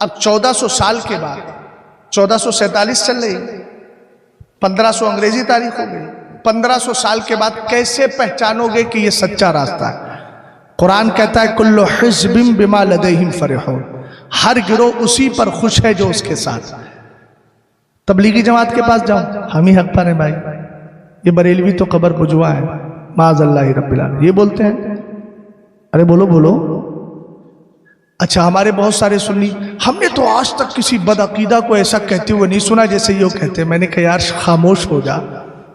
अब 1400 साल के बाद, 1447 चल रही, 1500 अंग्रेजी तारीख हो गई, 1500 साल के बाद कैसे पहचानोगे कि ये सच्चा रास्ता है? कुरान कहता है कुल्लु हिज़्बिम बिमा लदैहिम फरिहून, हर गिरोह उसी पर खुश है जो उसके साथ। तबलीगी जमात के पास जाओ, हम ही हक पर हैं भाई, ये बरेलवी तो कबर बुझवा है, माज़अल्लाहि रब्बिल आलमीन, ये बोलते हैं। अरे बोलो बोलो। अच्छा, हमारे बहुत सारे सुन्नी, हमने तो आज तक किसी बदअकीदा को ऐसा कहते हुए नहीं सुना जैसे ये कहते हैं। मैंने कहा यार खामोश हो जा,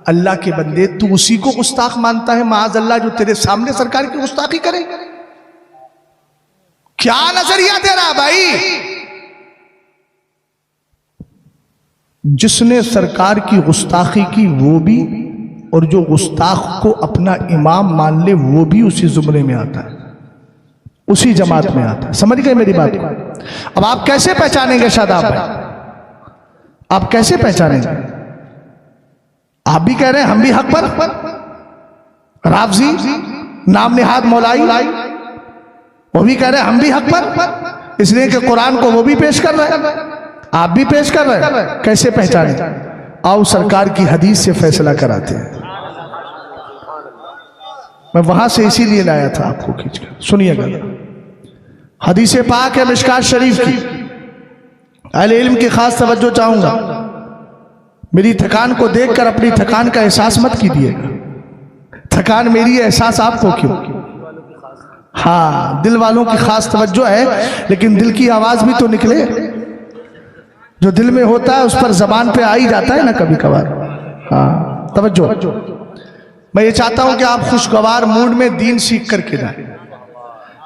अल्लाह के बंदे, तू उसी को गुस्ताख मानता है माज़अल्लाह जो तेरे सामने सरकार की गुस्ताखी करे? क्या नजरिया तेरा भाई? जिसने सरकार की गुस्ताखी की वो भी, और जो गुस्ताख को अपना इमाम मान ले वो भी उसी जुमरे में आता है, उसी जमात में आता है। समझ गए मेरी बात को? अब आप कैसे पहचानेंगे शादाब भाई? आप कैसे पहचानेंगे? आप भी कह रहे हैं हम भी हक पर, राफजी नाम निहाद मौलाई वो भी कह रहे हैं हम भी हक पर, इसलिए कि कुरान को वो भी पेश कर रहे हैं, आप भी पेश कर रहे हैं। कैसे पहचाने? आओ सरकार की हदीस से फैसला कराते हैं। मैं वहां से इसीलिए लाया था आपको खींचकर। सुनिएगा, हदीस पाक है मिशकात शरीफ की, अहले इल्म की खास तवज्जो चाहूंगा। मेरी थकान को देखकर अपनी थकान का एहसास मत कीजिएगा, थकान मेरी है, एहसास आपको क्यों? हाँ, दिल वालों की खास तवज्जो है, लेकिन दिल की आवाज भी तो निकले। जो दिल में होता है उस पर जबान पे आ ही जाता है ना कभी कभार। हाँ, तवज्जो। मैं ये चाहता हूं कि आप खुशगवार मूड में दीन सीख करके जाए।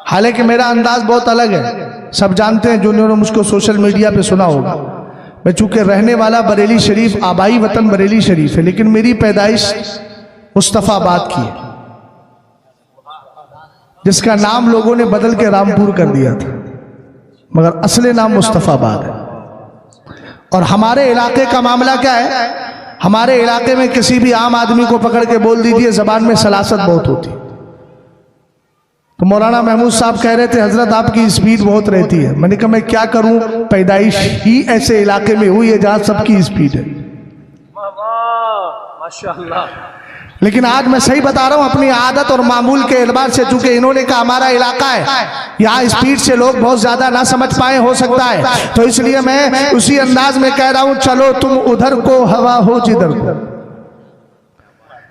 हालांकि मेरा अंदाज बहुत अलग है, सब जानते हैं जिन्होंने मुझको सोशल मीडिया पे सुना होगा। मैं चूंकि रहने वाला बरेली शरीफ, आबाई वतन बरेली शरीफ है, लेकिन मेरी पैदाइश मुस्तफाबाद की है, जिसका नाम लोगों ने बदल के रामपुर कर दिया था, मगर असली नाम मुस्तफाबाद है। और हमारे इलाके का मामला क्या है, हमारे इलाके में किसी भी आम आदमी को पकड़ के बोल दीजिए, जबान में सलासत बहुत होती। तो मौलाना महमूद साहब कह रहे थे हजरत आपकी स्पीड बहुत रहती है। मैंने कहा मैं क्या करूं, पैदाइश ही ऐसे इलाके में हुई है जहां सबकी स्पीड है। माशाअल्लाह। लेकिन आज मैं सही बता रहा हूं, अपनी आदत और मामूल के एतबार से, चूंकि इन्होंने कहा हमारा इलाका है, यहाँ स्पीड से लोग बहुत ज्यादा ना समझ पाए, हो सकता है, तो इसलिए मैं उसी अंदाज में कह रहा हूं, चलो तुम उधर को हवा हो जिधर को,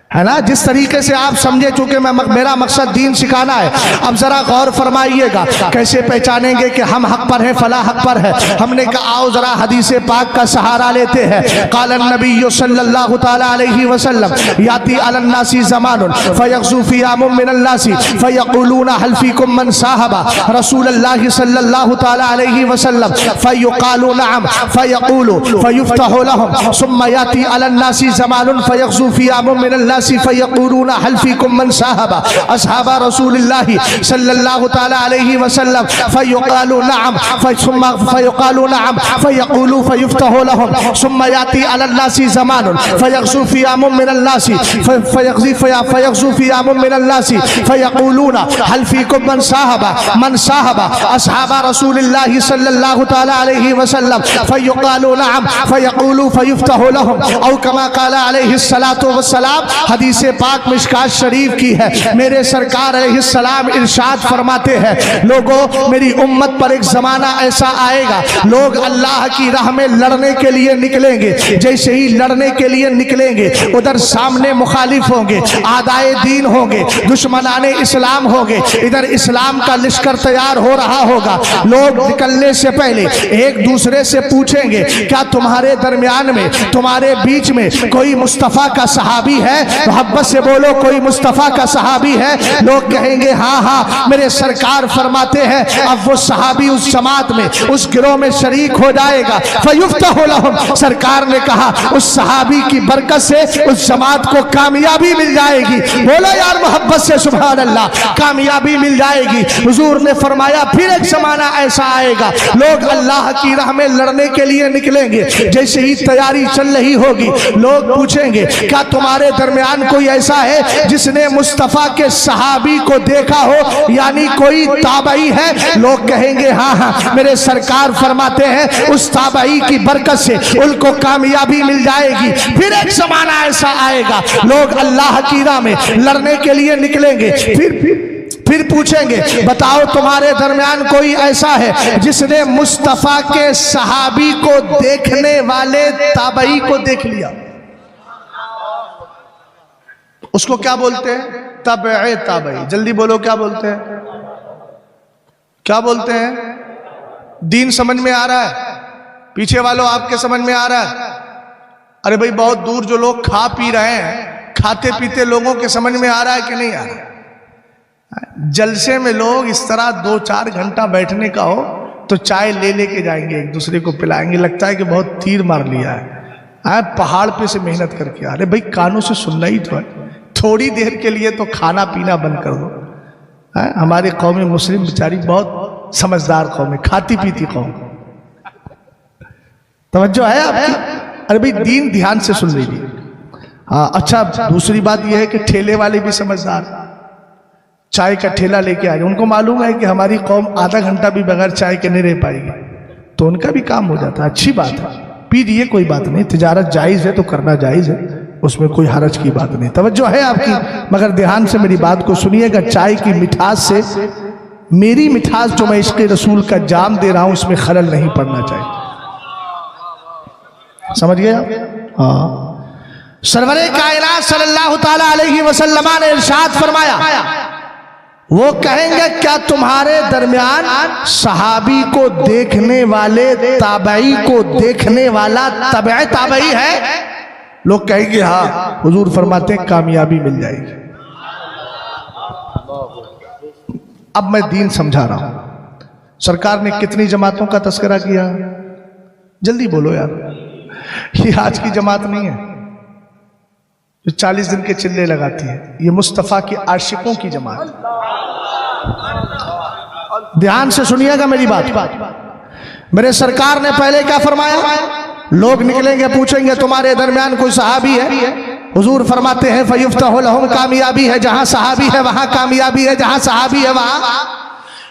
है ना, जिस तरीके से आप समझे। चूंकि मेरा मकसद दीन सिखाना है। अब जरा गौर फरमाइएगा, कैसे पहचानेंगे कि हम हक पर हैं, फला हक पर है। हमने कहा आओ जरा हदीस पाक का सहारा लेते हैं। क़ालन नबी सल्लल्लाहु तआला अलैहि वसल्लम याती अलन नासी ज़मानुन फयग़ज़ू फ़ी आमुम मिनन नासी फयक़ूलूना हल फ़ीकुम मन साहबा रसूलल्लाह सल्लल्लाहु तआला अलैहि वसल्लम फयुक़ालू नअम फयक़ूलू फयुफ़्तहु लहुम सुम्मा याती अलन नासी ज़मानुन फयग़ज़ू फ़ी आमुम मिनन फयक़ूलूना हल फ़ीकुम मन साहबा अस्हाबा रसूलिल्लाहि सल्लल्लाहु तआला अलैहि वसल्लम फयुक़ालू नअम फयुक़ालू नअम फयक़ूलू फयुफ़्तहु लहुम सुम्मा याती अला नासी ज़मानुन फयग़ज़ू फ़ी आमुम मिनन नासी फयग़ज़ू फ़ी आमुम मिनन नासी फयक़ूलूना हल फ़ीकुम मन साहबा अस्हाबा रसूलिल्लाहि सल्लल्लाहु तआला अलैहि वसल्लम फयुक़ालू नअम फयक़ूलू फयुफ़्तहु लहुम औ कमा क़ाला अलैहि सलातु वस्सलाम। हदीस पाक मिशकात शरीफ की है। मेरे सरकार अलैहिस्सलाम इरशाद फरमाते हैं, लोगों मेरी उम्मत पर एक जमाना ऐसा आएगा, लोग अल्लाह की राह में लड़ने के लिए निकलेंगे। जैसे ही लड़ने के लिए निकलेंगे, उधर सामने मुखालिफ होंगे, आदाए दीन होंगे, दुश्मनाने इस्लाम होंगे। इधर इस्लाम का लश्कर तैयार हो रहा होगा। लोग निकलने से पहले एक दूसरे से पूछेंगे, क्या तुम्हारे दरमियान में, तुम्हारे बीच में कोई मुस्तफ़ा का सहाबी है? मोहब्बत से बोलो, कोई मुस्तफ़ा का सहाबी है? लोग कहेंगे हाँ हाँ। मेरे सरकार फरमाते हैं, अब वो सहाबी उस जमात में, उस गिरोह में शरीक हो जाएगा। फयुफ़्तहु लहुम, सरकार ने कहा उस सहाबी की बरकत से उस जमात को कामयाबी मिल जाएगी। बोलो यार मोहब्बत से सुभान अल्लाह, कामयाबी मिल जाएगी। हुजूर ने फरमाया फिर एक जमाना ऐसा आएगा, लोग अल्लाह की राह में लड़ने के लिए निकलेंगे। जैसे ही तैयारी चल रही होगी, लोग पूछेंगे क्या तुम्हारे दरमियान कोई ऐसा है जिसने मुस्तफा के सहाबी को देखा हो, यानी कोई ताबई है? लोग कहेंगे हाँ हाँ। मेरे सरकार फरमाते हैं उस ताबई की बरकत से उनको कामयाबी मिल जाएगी। फिर एक जमाना ऐसा आएगा, लोग अल्लाह की राह में लड़ने के लिए निकलेंगे। फिर पूछेंगे बताओ तुम्हारे दरमियान कोई ऐसा है जिसने मुस्तफा के सहाबी को देखने वाले ताबई को देख लिया? उसको क्या बोलते हैं? तबए ताबई। जल्दी बोलो क्या बोलते हैं? क्या बोलते हैं? दीन समझ में आ रहा है? पीछे वालों आपके समझ में आ रहा है? अरे भाई बहुत दूर जो लोग खा पी रहे हैं, खाते पीते लोगों के समझ में आ रहा है कि नहीं आ रहा? जलसे में लोग इस तरह 2-4 घंटा बैठने का हो तो चाय ले लेके जाएंगे, एक दूसरे को पिलाएंगे, लगता है कि बहुत तीर मार लिया है। पहाड़ पे से मेहनत करके। अरे भाई कानों से सुनना ही तो है, थोड़ी देर के लिए तो खाना पीना बंद कर दो। हमारी कौम मुस्लिम बेचारी बहुत समझदार कौम है, खाती पीती कौम। तवज्जो है आपकी? अरे भाई दीन ध्यान से सुन लीजिए। हाँ अच्छा, दूसरी बात यह है कि ठेले वाले भी समझदार, चाय का ठेला लेके आए, उनको मालूम है कि हमारी कौम आधा घंटा भी बगैर चाय के नहीं रह पाएगी, तो उनका भी काम हो जाता है। अच्छी बात है, पीजिए, कोई बात नहीं, तिजारत जायज़ है तो करना जायज़ है, उसमें कोई हरज की बात नहीं। तवज्जो है आपकी? मगर ध्यान से मेरी बात को सुनिएगा। चाय की मिठास से मेरी मिठास जो मैं इश्क़ रसूल का जाम दे रहा हूं, इसमें खलल नहीं पड़ना चाहिए। समझ गए आप? हाँ, सरवरे कायनात सल्लल्लाहु ताला अलैहि वसल्लम ने इरशाद फरमाया, वो कहेंगे क्या तुम्हारे दरमियान सहाबी को देखने वाले ताबई को देखने वाला तबे ताबई है? लोग कहेंगे हाँ। हुजूर फरमाते हैं कामयाबी मिल जाएगी। अब मैं दीन समझा रहा हूं। सरकार ने कितनी जमातों का तस्करा किया? जल्दी बोलो यार, ये आज की जमात नहीं है जो 40 दिन के चिल्ले लगाती है, ये मुस्तफा के आशिकों की जमात। ध्यान से सुनिएगा मेरी बात। मेरे सरकार ने पहले क्या फरमाया? लोग निकलेंगे पूछेंगे तुम्हारे दरमियान कोई सहाबी है? हुजूर फरमाते हैं फयुफ्तहु लहुम, कामयाबी है जहां सहाबी है वहां कामयाबी है, जहां सहाबी है वहां।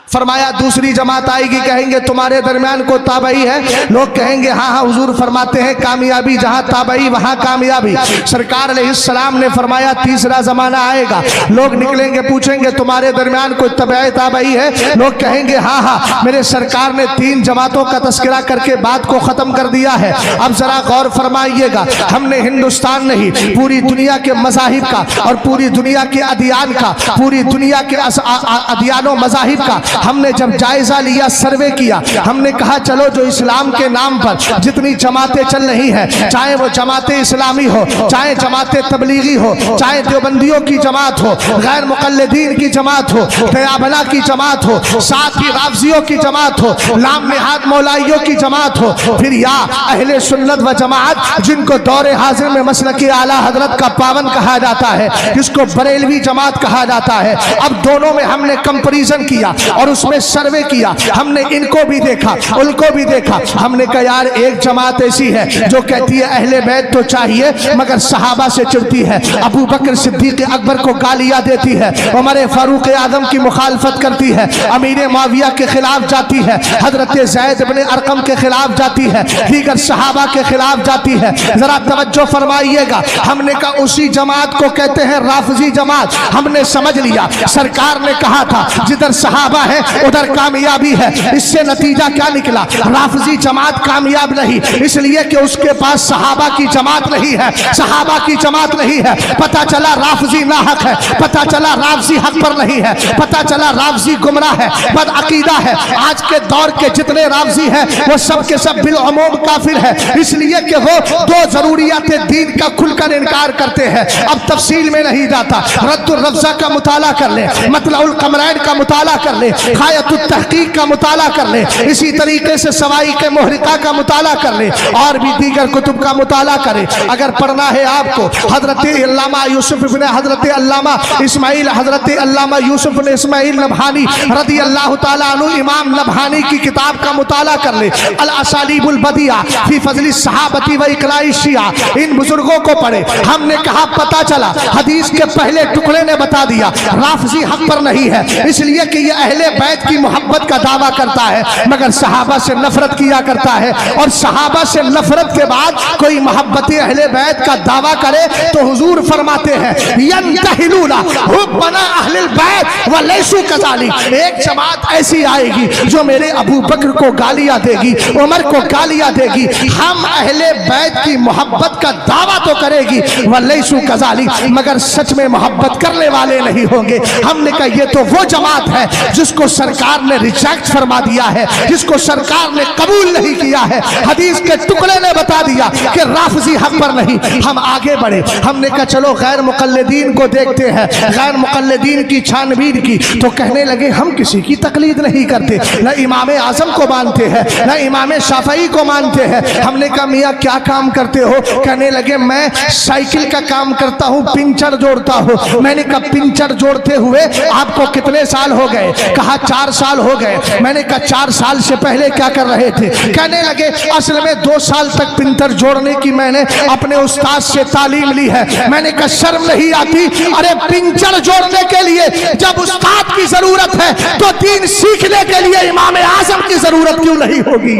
फरमाया दूसरी जमात आएगी, कहेंगे तुम्हारे दरमियान को ताबई है? लोग कहेंगे हाँ हाँ। हुजूर फरमाते हैं कामयाबी जहां ताबई वहां कामयाबी। सरकार अलैहिस्सलाम ने फरमाया तीसरा जमाना आएगा, लोग निकलेंगे पूछेंगे तुम्हारे दरमियान कोई तबई ताबई है? लोग कहेंगे हाँ हाँ। मेरे सरकार ने 3 जमातों का तस्करा करके बात को खत्म कर दिया है। अब जरा गौर फरमाइएगा, हमने हिंदुस्तान नहीं पूरी दुनिया के मज़ाहिब का और पूरी दुनिया के अदियान का, पूरी दुनिया के अदियानों मज़ाहिब का हमने जब जायजा लिया, सर्वे किया, हमने कहा चलो जो इस्लाम के नाम पर जितनी जमातें चल रही हैं, चाहे वो जमाते इस्लामी हो, चाहे जमाते तबलीगी हो, चाहे देवबंदियों की जमात हो, गैर मुकल्लिदीन की जमात हो, दयाबना की जमात हो, साथ ही राफजियों की जमात हो, लाम निहाद मौलाइयों की जमात हो, फिर या अहले सुन्नत व जमात जिनको दौरे हाजिर में मसलक आला हजरत का पावन कहा जाता है, जिसको बरेलवी जमात कहा जाता है। अब दोनों में हमने कंपैरिजन किया और उसमें सर्वे किया, हमने इनको भी देखा उनको भी देखा। हमने कहा यार एक जमात ऐसी है जो कहती है अहले बैत तो चाहिए मगर सहाबा से चिढ़ती है, अबू बकर सिद्दीक अकबर को गालियां देती है, उमर फारूक आजम की मुखालफत करती है, अमीर मुआविया के खिलाफ जाती है, हजरत ज़ैद इब्न अरकम के खिलाफ जाती है, दीगर सहाबा के खिलाफ जाती है। जरा तवज्जो फरमाइएगा, हमने कहा उसी जमात को कहते हैं राफजी जमात। हमने समझ लिया सरकार ने कहा था जिधर सहाबा है उधर कामयाबी है। इससे नतीजा क्या निकला? राफजी जमात कामयाब नहीं, इसलिए कि उसके पास सहाबा की जमात नहीं है, सहाबा की जमात नहीं है। पता चला राफजी नाहक है, पता चला राफजी हक पर नहीं है, पता चला राफजी गुमराह है, बदअकीदा है। आज के दौर के जितने राफजी हैं वो सब के सब बिल उमूम काफिर है, इसलिए कि वो 2 जरूरियात दीन का खुलकर इनकार करते हैं। अब तफसील में नहीं जाता, रद्दुल रफ़्ज़ा का मुताला कर ले, मतलउल कमरैन का मुताला कर ले, खायतुत तहकीक का मुताला कर ले, इसी तरीके से सवाई के मुहरिका का मुताला कर ले और भी दीगर कुतुब का मुताला करे। अगर पढ़ना है आपको हजरत अल्लामा यूसुफ इब्न हजरत अल्लामा इस्माइल हजरत अल्लामा यूसुफ इब्न इस्माइल नबहानी रदी अल्लाह ताला अन्हु इमाम नबहानी की किताब का मुताला कर ले, अल असालीबुल बदिया फी फज़ली सहाबती व इक़राई शिया, इन बुजुर्गों को पढ़े। हमने कहा पता चला हदीस के पहले टुकड़े ने बता दिया राफजी हक पर नहीं है, इसलिए कि यह अहले बैत की मोहब्बत का दावा करता है मगर सहाबा से नफरत किया करता है। और सहाबा से नफरत के बाद कोई मोहब्बत अहले बैत का दावा करे तो हुजूर फरमाते हैं यंतहिलूना हुब्बना अहलिल बैत व लैसू कज़ालिक। एक जमात ऐसी आएगी जो मेरे अबू बकर को गालियां देगी, उमर को गालियां देगी, हम अहले बैत की मोहब्बत का दावा तो करेगी व लैसू कज़ालिक, मगर सच में मोहब्बत करने वाले नहीं होंगे। हमने कहा ये तो वो जमात है जिसको सरकार ने रिजेक्ट फरमा दिया है, जिसको सरकार ने कबूल नहीं किया है। हदीस के टुकड़े ने बता दिया कि राफजी हक पर नहीं। हम आगे बढ़े, हमने कहा चलो गैर मुकल्लिदीन को देखते हैं, गैर मुकल्लिदीन की छानबीन की। तो कहने लगे हम किसी की तकलीद नहीं करते, न इमाम आजम को मानते हैं न इमाम शाफई को मानते हैं। हमने कहा मियाँ क्या काम करते हो? कहने लगे मैं साइकिल का काम करता हूँ, पिंचर जोड़ता हूँ। मैंने कहा पिंचर जोड़ते हुए आपको कितने साल हो गए? कहा 4 साल हो गए। मैंने कहा 4 साल से पहले क्या कर रहे थे? कहने लगे असल में 2 साल तक पिंचर जोड़ने की मैंने अपने उस्ताद से तालीम ली है। मैंने कहा शर्म नहीं आती? अरे पिंचर जोड़ने के लिए जब उस्ताद की जरूरत है तो दीन सीखने के लिए इमाम आजम की जरूरत क्यों नहीं होगी?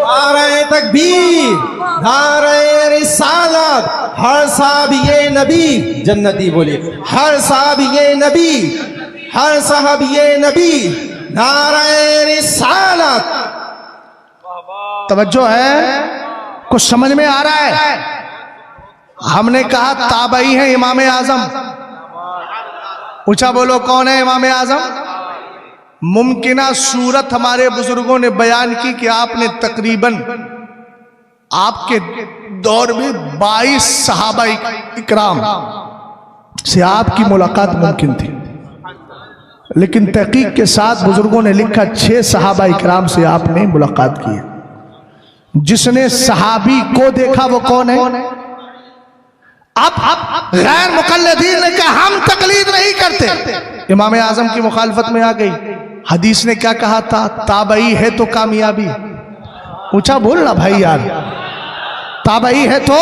नारे तकबीर, नारे रिसालत, हर साहब ये नबी जन्नती बोले, हर साहब ये नबी, हर साहब ये नबी, नारे रिसालत। तवज्जो है? कुछ समझ में आ रहा है? हमने कहा ताबई है इमाम आजम। पूछा बोलो कौन है इमाम आजम? मुमकिना सूरत हमारे बुजुर्गों ने बयान की कि आपने तकरीबन आपके दौर में 22 सहाबा इकराम से आपकी मुलाकात मुमकिन थी, लेकिन तहकीक के साथ बुजुर्गों ने लिखा 6 सहाबा इकराम से आपने मुलाकात की है। जिसने सहाबी को देखा वो कौन है? अब गैर मुकल्लिदीन ने कहा हम तकलीद नहीं करते, इमाम आजम की मुखालफत में आ गई। हदीस ने क्या कहा था? ताबई है तो कामयाबी। ऊंचा बोलना भाई यार, ताबई है तो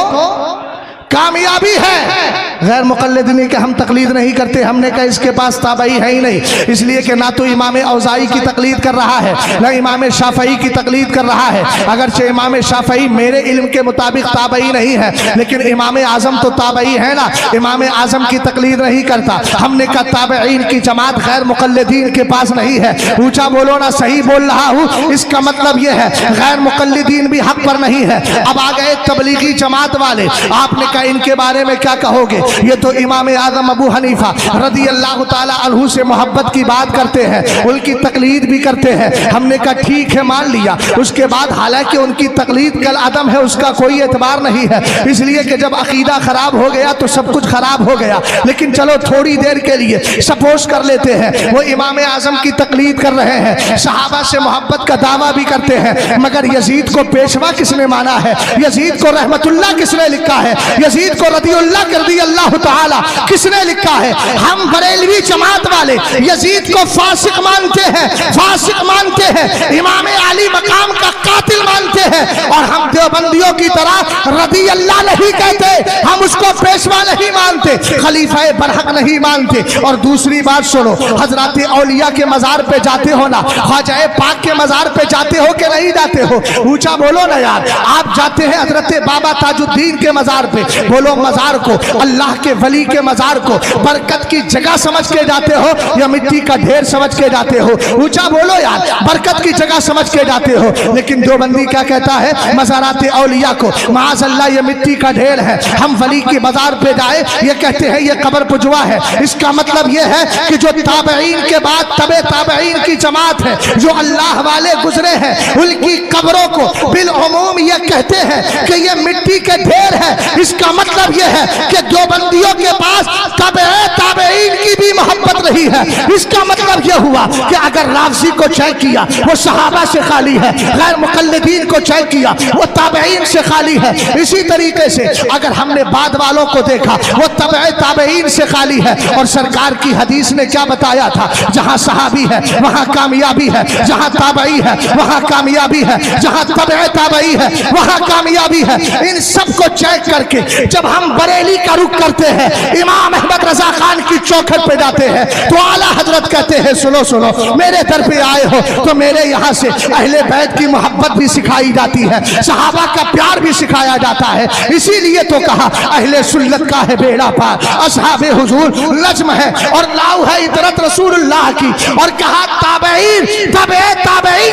कामयाबी है। गैर मुकल्लिदीन के हम तकलीद नहीं करते, हमने कहा इसके पास ताबई है ही नहीं, इसलिए कि ना तो इमाम औज़ाई की तकलीद कर रहा है ना इमाम शाफई की तकलीद कर रहा है। अगरचे इमाम शाफई मेरे इल्म के मुताबिक ताबई नहीं है, लेकिन इमाम आजम तो ताबई है ना, इमाम आजम की तकलीद नहीं करता। हमने कहा ताबईन की जमात गैर मुकल्लिदीन के पास नहीं है। ऊंचा बोलो ना, सही बोल रहा हूँ। इसका मतलब यह है गैर मुकल्लिदीन भी हक पर नहीं है। अब आ गए तबलीगी जमात वाले, आपने कहा इनके बारे में क्या कहोगे? ये तो इमाम आजम अबू हनीफा रदी अल्लाह ताला अन्हु से मोहब्बत की बात करते हैं, उनकी तकलीद भी करते हैं। हमने कहा ठीक है मान लिया। उसके बाद हालांकि उनकी तकलीद कल अदम है, उसका कोई एतबार नहीं है, इसलिए कि जब अकीदा खराब हो गया तो सब कुछ खराब हो गया। लेकिन चलो थोड़ी देर के लिए सपोज कर लेते हैं वो इमाम आजम की तकलीद कर रहे हैं, सहाबा से मोहब्बत का दावा भी करते हैं, मगर यजीद को पेशवा किसने माना है? यजीद को रहमतुल्लाह किसने लिखा है? यजीद को रदियुल्लाह कर दी अल्लाह ताला किसने लिखा है? हम बरेलवी जमात वाले यजीद को फासिक मानते हैं, फासिक मानते हैं, इमाम अली मकाम का कातिल मानते हैं, और हम देवबंदियों की तरह रदी अल्लाह नहीं कहते, हम उसको पेशवा नहीं मानते, खलीफा बरहक नहीं मानते। और दूसरी बात सुनो, हजरत औलिया के मजार पे जाते हो ना, ख्वाजा पाक के मजार पे जाते हो कि नहीं जाते हो? ऊंचा बोलो ना यार। आप जाते हैं हजरत बाबा ताजुद्दीन के मजार पे, बोलो मजार को, अल्लाह के वली के मजार को बरकत की जगह समझ के जाते हो या मिट्टी का ढेर समझ के जाते हो? ऊंचा बोलो यार, बरकत की जगह समझ के जाते हो। लेकिन देवबंदी क्या कहता है? मज़ारात औलिया को माज़अल्लाह ये मिट्टी का ढेर है, हम वली की बाजार पे जाए ये कहते हैं ये कब्र पुजवा है। इसका मतलब ये है कि जो ताबईन के बाद तबे ताबईन की जमात है, जो अल्लाह वाले गुजरे हैं, उनकी कब्रों को बिल उमूम ये कहते हैं कि ये मिट्टी के ढेर है। इसका मतलब ये है कि देवबंदियों के पास ताबईन की भी मोहब्बत नहीं है। इसका मतलब यह हुआ कि अगर राफ़ज़ी को चेक किया वो सहाबा से खाली है, गैर मुक़ल्लिदीन को चेक किया वो ताबईन से खाली है। इसी तरीके से अगर हमने बाद वालों को देखा वो ताबईन से खाली है। और सरकार की हदीस ने क्या बताया था? जहां सहाबी है वहां कामयाबी है, जहां ताबई है वहां कामयाबी है, जहां ताबई है वहां कामयाबी है। इन सबको चेक करके जब हम बरेली का रुख करते हैं, इमाम अहमद रजा खान की चौखट पे जाते हैं, तो आला हजरत कहते हैं सुनो सुनो, मेरे दर पे आए हो तो मेरे यहाँ से अहले बैत की मोहब्बत भी सिखाई जाती है, सहाबा का प्यार भी सिखाया जाता है। इसीलिए तो कहा अहले सुन्नत का है बेड़ा पार, असहाबे हुजूर नज्म है और लाऊ है इतरत रसूलुल्लाह की। और कहा ताबईन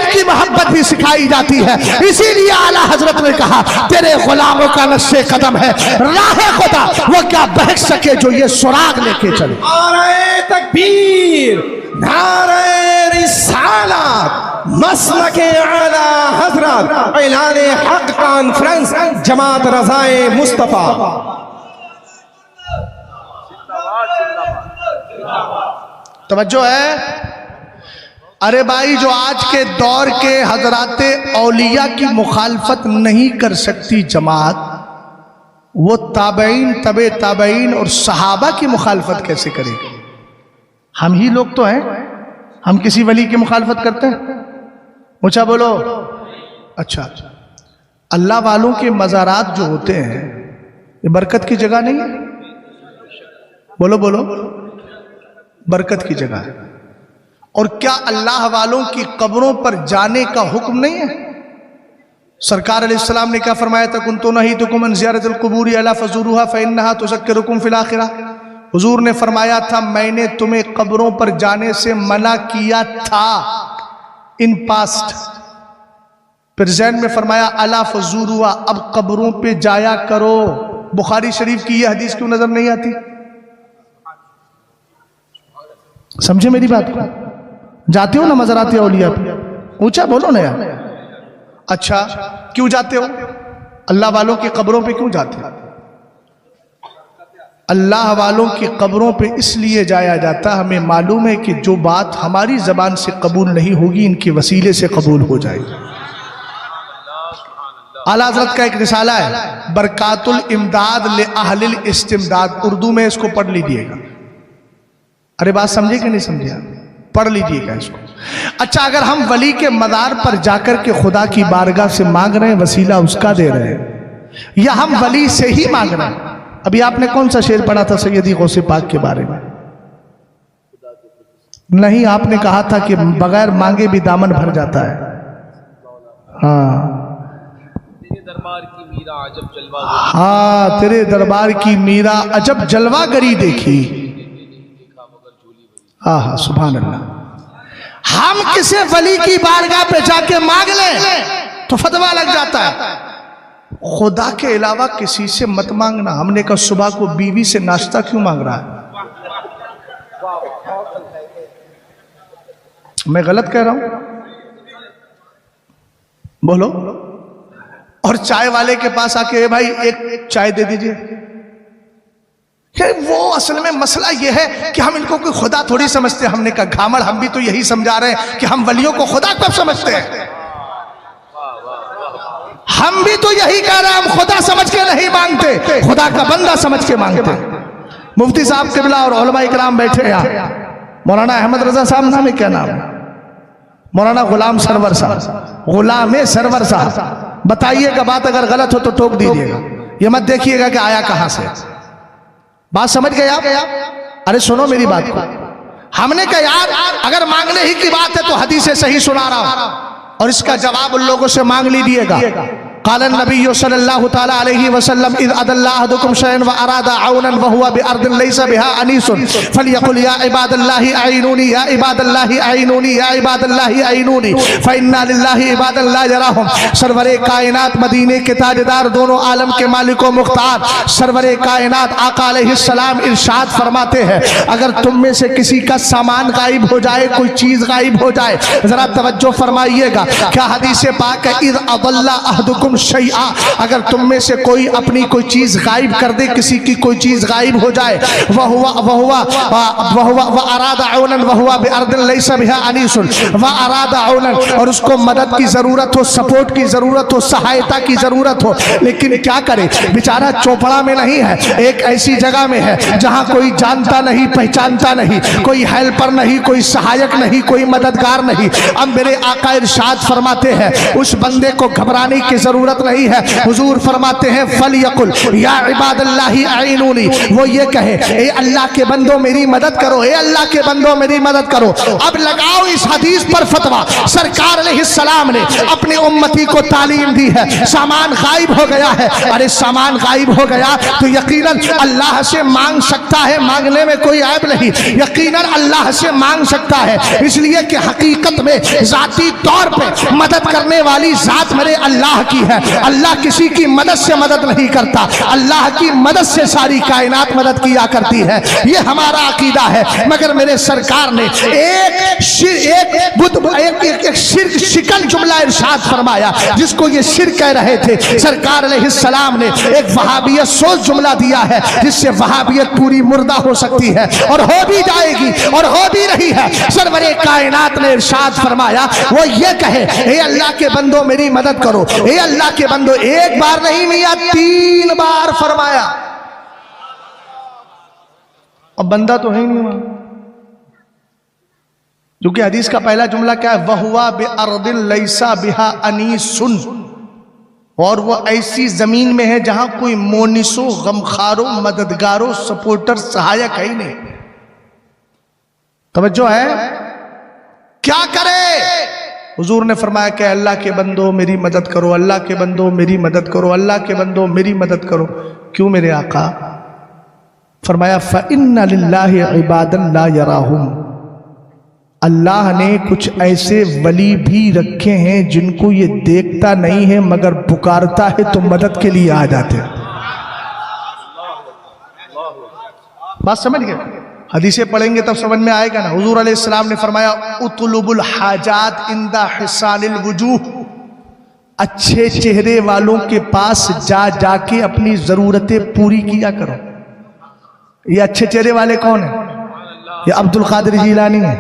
की मोहब्बत भी सिखाई जाती है। इसीलिए आला हजरत ने कहा तेरे गुलामों का नक्शे कदम है, राह खुदा वो क्या बहक सके जो ये सुराग लेके चले। नारे तकबीर, नारे रिसालत, मसलके आला हजरत, ऐलाने हक कॉन्फ्रेंस, जमात रज़ाए मुस्तफा। तवज्जो है। अरे भाई, जो आज के दौर के हजराते औलिया की मुखालफत नहीं कर सकती जमात, वो ताबईन तबे ताबईन और सहाबा की मुखालफत कैसे करेगी? हम ही लोग तो हैं, हम किसी वली की मुखालफत करते हैं? ऊंचा बोलो। अच्छा, अल्लाह वालों के मज़ारात जो होते हैं ये बरकत की जगह नहीं है? बोलो बोलो, बरकत की जगह है। और क्या अल्लाह वालों की कब्रों पर जाने का हुक्म नहीं है? सरकार अलैहिस्सलाम ने क्या फरमाया था? कुन्तु नहीतुकुम अन ज़ियारतिल क़ुबूर अला फ़ज़ूरूहा फ़इन्नहा तुज़क्किरुकुम फ़िल आख़िरा। हुजूर ने फरमाया था मैंने तुम्हें कब्रों पर जाने से मना किया था इन पास्ट। प्रेजेंट में फरमाया अला फ़ज़ूरूहा, अब कब्रों पे जाया करो। बुखारी शरीफ की ये हदीस क्यों नजर नहीं आती? समझे मेरी बात को? जाते हो ना मज़ारात औलिया पे? ऊंचा बोलो ना यार। अच्छा, क्यों जाते हो? अल्लाह वालों की कब्रों पे क्यों जाते हो? अल्लाह वालों की कब्रों पे इसलिए जाया जाता, हमें मालूम है कि जो बात हमारी जबान से कबूल नहीं होगी इनके वसीले से कबूल हो जाएगी। आला हज़रत का एक रिसाला है बरकातुल इमदाद ले अहलिल इस्तिमदाद, उर्दू में इसको पढ़ लीजिएगा। अरे बात समझे कि नहीं समझे? पढ़ लीजिएगा इसको। अच्छा, अगर हम वली के मज़ार पर जाकर के खुदा की बारगाह से मांग रहे हैं, वसीला उसका दे रहे हैं, या हम वली से ही मांग रहे हैं? अभी आपने कौन सा शेर पढ़ा था सैयदी गौसे पाक के बारे में? नहीं, आपने कहा था कि बगैर मांगे भी दामन भर जाता है। हाँ, हाँ, तेरे दरबार की मीरा अजब जलवागरी देखी। हाँ, सुभान अल्लाह। हम किसी वली की बारगाह पे जाके मांग लें तो फतवा लग जाता है, खुदा के अलावा किसी से मत मांगना। हमने कहा सुबह को बीवी से नाश्ता क्यों मांग रहा है? मैं गलत कह रहा हूं? बोलो। और चाय वाले के पास आके, ए भाई एक चाय दे दीजिए। वो असल में मसला यह है कि हम इनको कोई खुदा थोड़ी समझते हैं। हमने कहा घामड़, हम भी तो यही समझा रहे हैं कि हम वलियों को खुदा कब समझते हैं। हम भी तो यही कह रहे हैं, हम खुदा समझ के नहीं मांगते, खुदा का बंदा समझ के मांगते। मुफ्ती साहब किबला और उलमा इकराम बैठे यहाँ। मौलाना अहमद रजा साहब नाम है, क्या नाम है? मौलाना गुलाम सरवर साहब, गुलाम सरवर साहब। बताइएगा, बात अगर गलत हो तो टोक दीजिएगा, ये मत देखिएगा कि आया कहां से। बात समझ गए आप? अरे सुनो मेरी बात को। हमने कहा यार अगर मांगने ही की बात है तो हदीस सही सुना रहा हूं, और इसका जवाब उन लोगों से मांग लीजिएगा। क़ाला नबी सल्लल्लाहु तआला अलैहि वसल्लम इज़ अदल्ला अहदुकुम शयअन व अरादा औनन व हुवा बिअर्दिन लैसा बिहा अनीसुन फलयकुल या इबादल्लाहि अईनूनी या इबादल्लाहि अईनूनी या इबादल्लाहि अईनूनी फइन्ना लिल्लाहि इबादन ला यराहुम। सरवरे कायनात, मदीने के ताजदार, दोनों आलम के मालिक व मुख्तार, सरवरे कायनात आका अलैहिस्सलाम इरशाद फरमाते हैं, अगर तुम में से किसी का सामान गायब हो जाए, कोई चीज गायब हो जाए, जरा तवज्जो फरमाइएगा। क्या हदीस पाक है, इज़ अदल्ला अहदुकुम शैआ, अगर तुम में से कोई अपनी कोई चीज गायब कर दे, किसी की कोई चीज गायब हो जाए, और उसको मदद की जरूरत हो, सपोर्ट की जरूरत हो, सहायता की जरूरत हो, लेकिन क्या करे बेचारा चौपड़ा में नहीं है, एक ऐसी जगह में है जहां कोई जानता नहीं, पहचानता नहीं, कोई हेल्पर नहीं, कोई सहायक नहीं, कोई मददगार नहीं। अब मेरे आका इरशाद फरमाते हैं उस बंदे को घबराने की जरूरत नहीं है। हुजूर फरमाते हैं फलयकुल या इबादल्लाहि अईनूनी, वो ये कहे ए अल्लाह के बंदो मेरी मदद करो, ए अल्लाह के बंदो मेरी मदद करो। अब लगाओ इस हदीस पर फतवा। सरकार अलैहिस्सलाम ने अपनी उम्मती को तालीम दी है, सामान गायब हो गया है, अरे सामान गायब हो गया तो यकीनन अल्लाह से मांग सकता है, मांगने में कोई ऐब नहीं, यकीनन अल्लाह से मांग सकता है, इसलिए कि हकीकत में जाती तौर पे मदद करने वाली जात मेरे अल्लाह की है। अल्लाह किसी की मदद से मदद नहीं करता, अल्लाह की मदद से सारी कायनात मदद किया करती है, ये हमारा अकीदा है। मगर मेरे सरकार ने एक शिकन जुमला इरशाद फरमाया जिसको ये शिर कह रहे थे। सरकार अलैहिस्सलाम ने एक वहाबियत सोच जुमला दिया है जिससे वहाबियत पूरी मुर्दा हो सकती है और हो भी जाएगी और हो भी रही है। सरवरे कायनात ने इरशाद फरमाया वो ये कहे ए अल्लाह के बंदो मेरी मदद करो, ए अल्लाह के बंदो, एक बार नहीं मियां 3 बार फरमाया। अब बंदा तो है ही नहीं वहां, क्योंकि हदीस का पहला जुमला क्या है, वहुवा बिअर्दिन लैसा बिहा अनीसुन, और वो ऐसी जमीन में है जहां कोई मोनिसो, गमखारो, मददगारो, सपोर्टर, सहायक है ही नहीं। तवज्जो है, क्या करे? हुजूर ने फरमाया कि अल्लाह के बंदो मेरी मदद करो, अल्लाह के बंदो मेरी मदद करो, अल्लाह के बंदो मेरी मदद करो। क्यों मेरे आका? फरमाया फ़इन्ना लिल्लाहि इबादन ला यराहुम, अल्लाह ने कुछ ऐसे वली भी रखे हैं जिनको ये देखता नहीं है मगर पुकारता है तो मदद के लिए आ जाते हैं। बात समझ गए? हदीसें पढ़ेंगे तब समझ में आएगा ना। हुजूर अलैहिस्सलाम ने फरमाया उतलुबुल हाजात इंदा हिसानिल वजूह, अच्छे चेहरे वालों के पास जा जाके अपनी जरूरतें पूरी किया करो। ये अच्छे चेहरे वाले कौन है? ये अब्दुल कादिर जिलानी है।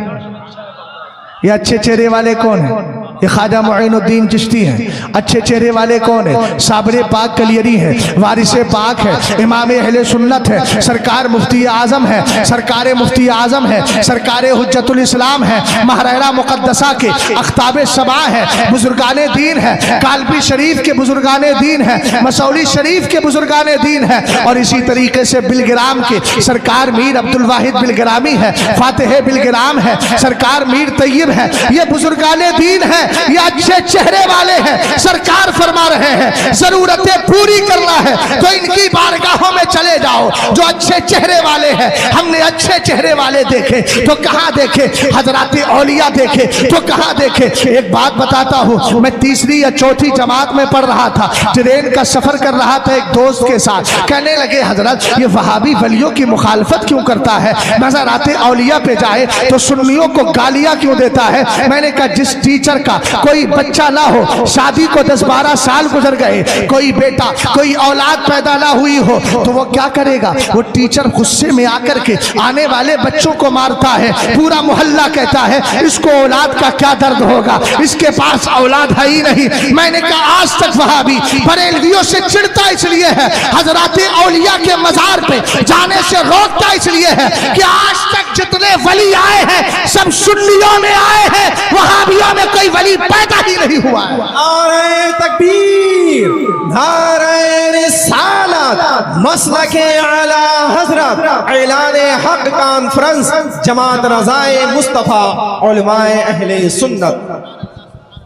ये अच्छे चेहरे वाले कौन है? ये ख्वाजा मुईनुद्दीन चिश्ती हैं। अच्छे चेहरे वाले कौन है? साबरे पाक कलियरी है, वारिसे पाक है, इमाम अहले सुन्नत है, सरकार मुफ्ती आजम है, सरकार मुफ्ती आजम है, सरकार हुज्जतुल इस्लाम है, महराना मुकद्दसा के अख्ताब सबा है, बुजुर्गाने दीन है, कालबी शरीफ के बुजुर्गाने दीन है, मसौली शरीफ के बुजुर्गाने दीन है, और इसी तरीके से बिलग्राम के सरकार मीर अब्दुल वाहिद बिलग्रामी है, फातिह बिलग्राम है, सरकार मीर तैयब है। ये बुजुर्गाने दीन है, ये अच्छे चेहरे वाले हैं। सरकार फरमा रहे हैं जरूरतें पूरी करना है तो इनकी बारगाहों में चले जाओ जो अच्छे चेहरे वाले हैं। हमने अच्छे चेहरे वाले देखे तो कहां देखे? हजरात औलिया देखे तो कहां देखे? एक बात बताता हूं, मैं तीसरी या चौथी जमात में पढ़ रहा था, ट्रेन का सफर कर रहा था एक दोस्त के साथ। कहने लगे हजरत ये वहाबी वलियों की मुखालफत क्यों करता है? नजर औलिया पे जाए तो सुन्नियों को गालियां क्यों देता है? मैंने कहा जिस टीचर का कोई बच्चा ना हो, शादी को 10-12 साल गुजर गए, कोई बेटा कोई औलाद पैदा ना हुई हो, तो वो क्या करेगा? वो टीचर गुस्से में आकर के आने वाले बच्चों को मारता है। पूरा मोहल्ला कहता है इसको औलाद का क्या दर्द होगा, इसके पास औलाद है ही नहीं। मैंने कहा आज तक वहाबी बरेलवियों से चिढ़ता इसलिए है, हजरात औलिया के मजार पे जाने से रोकता इसलिए है कि आज तक जितने वली आए हैं सब सुन्नियों में आए हैं, वहाबियों में कोई वली पैदा ही नहीं हुआ है। नारे तकबीर, नारे रिसालत, मसलके आला हजरत, ऐलान हक कॉन्फ्रेंस, जमात रज़ाए मुस्तफा, उलमाए अहले सुन्नत।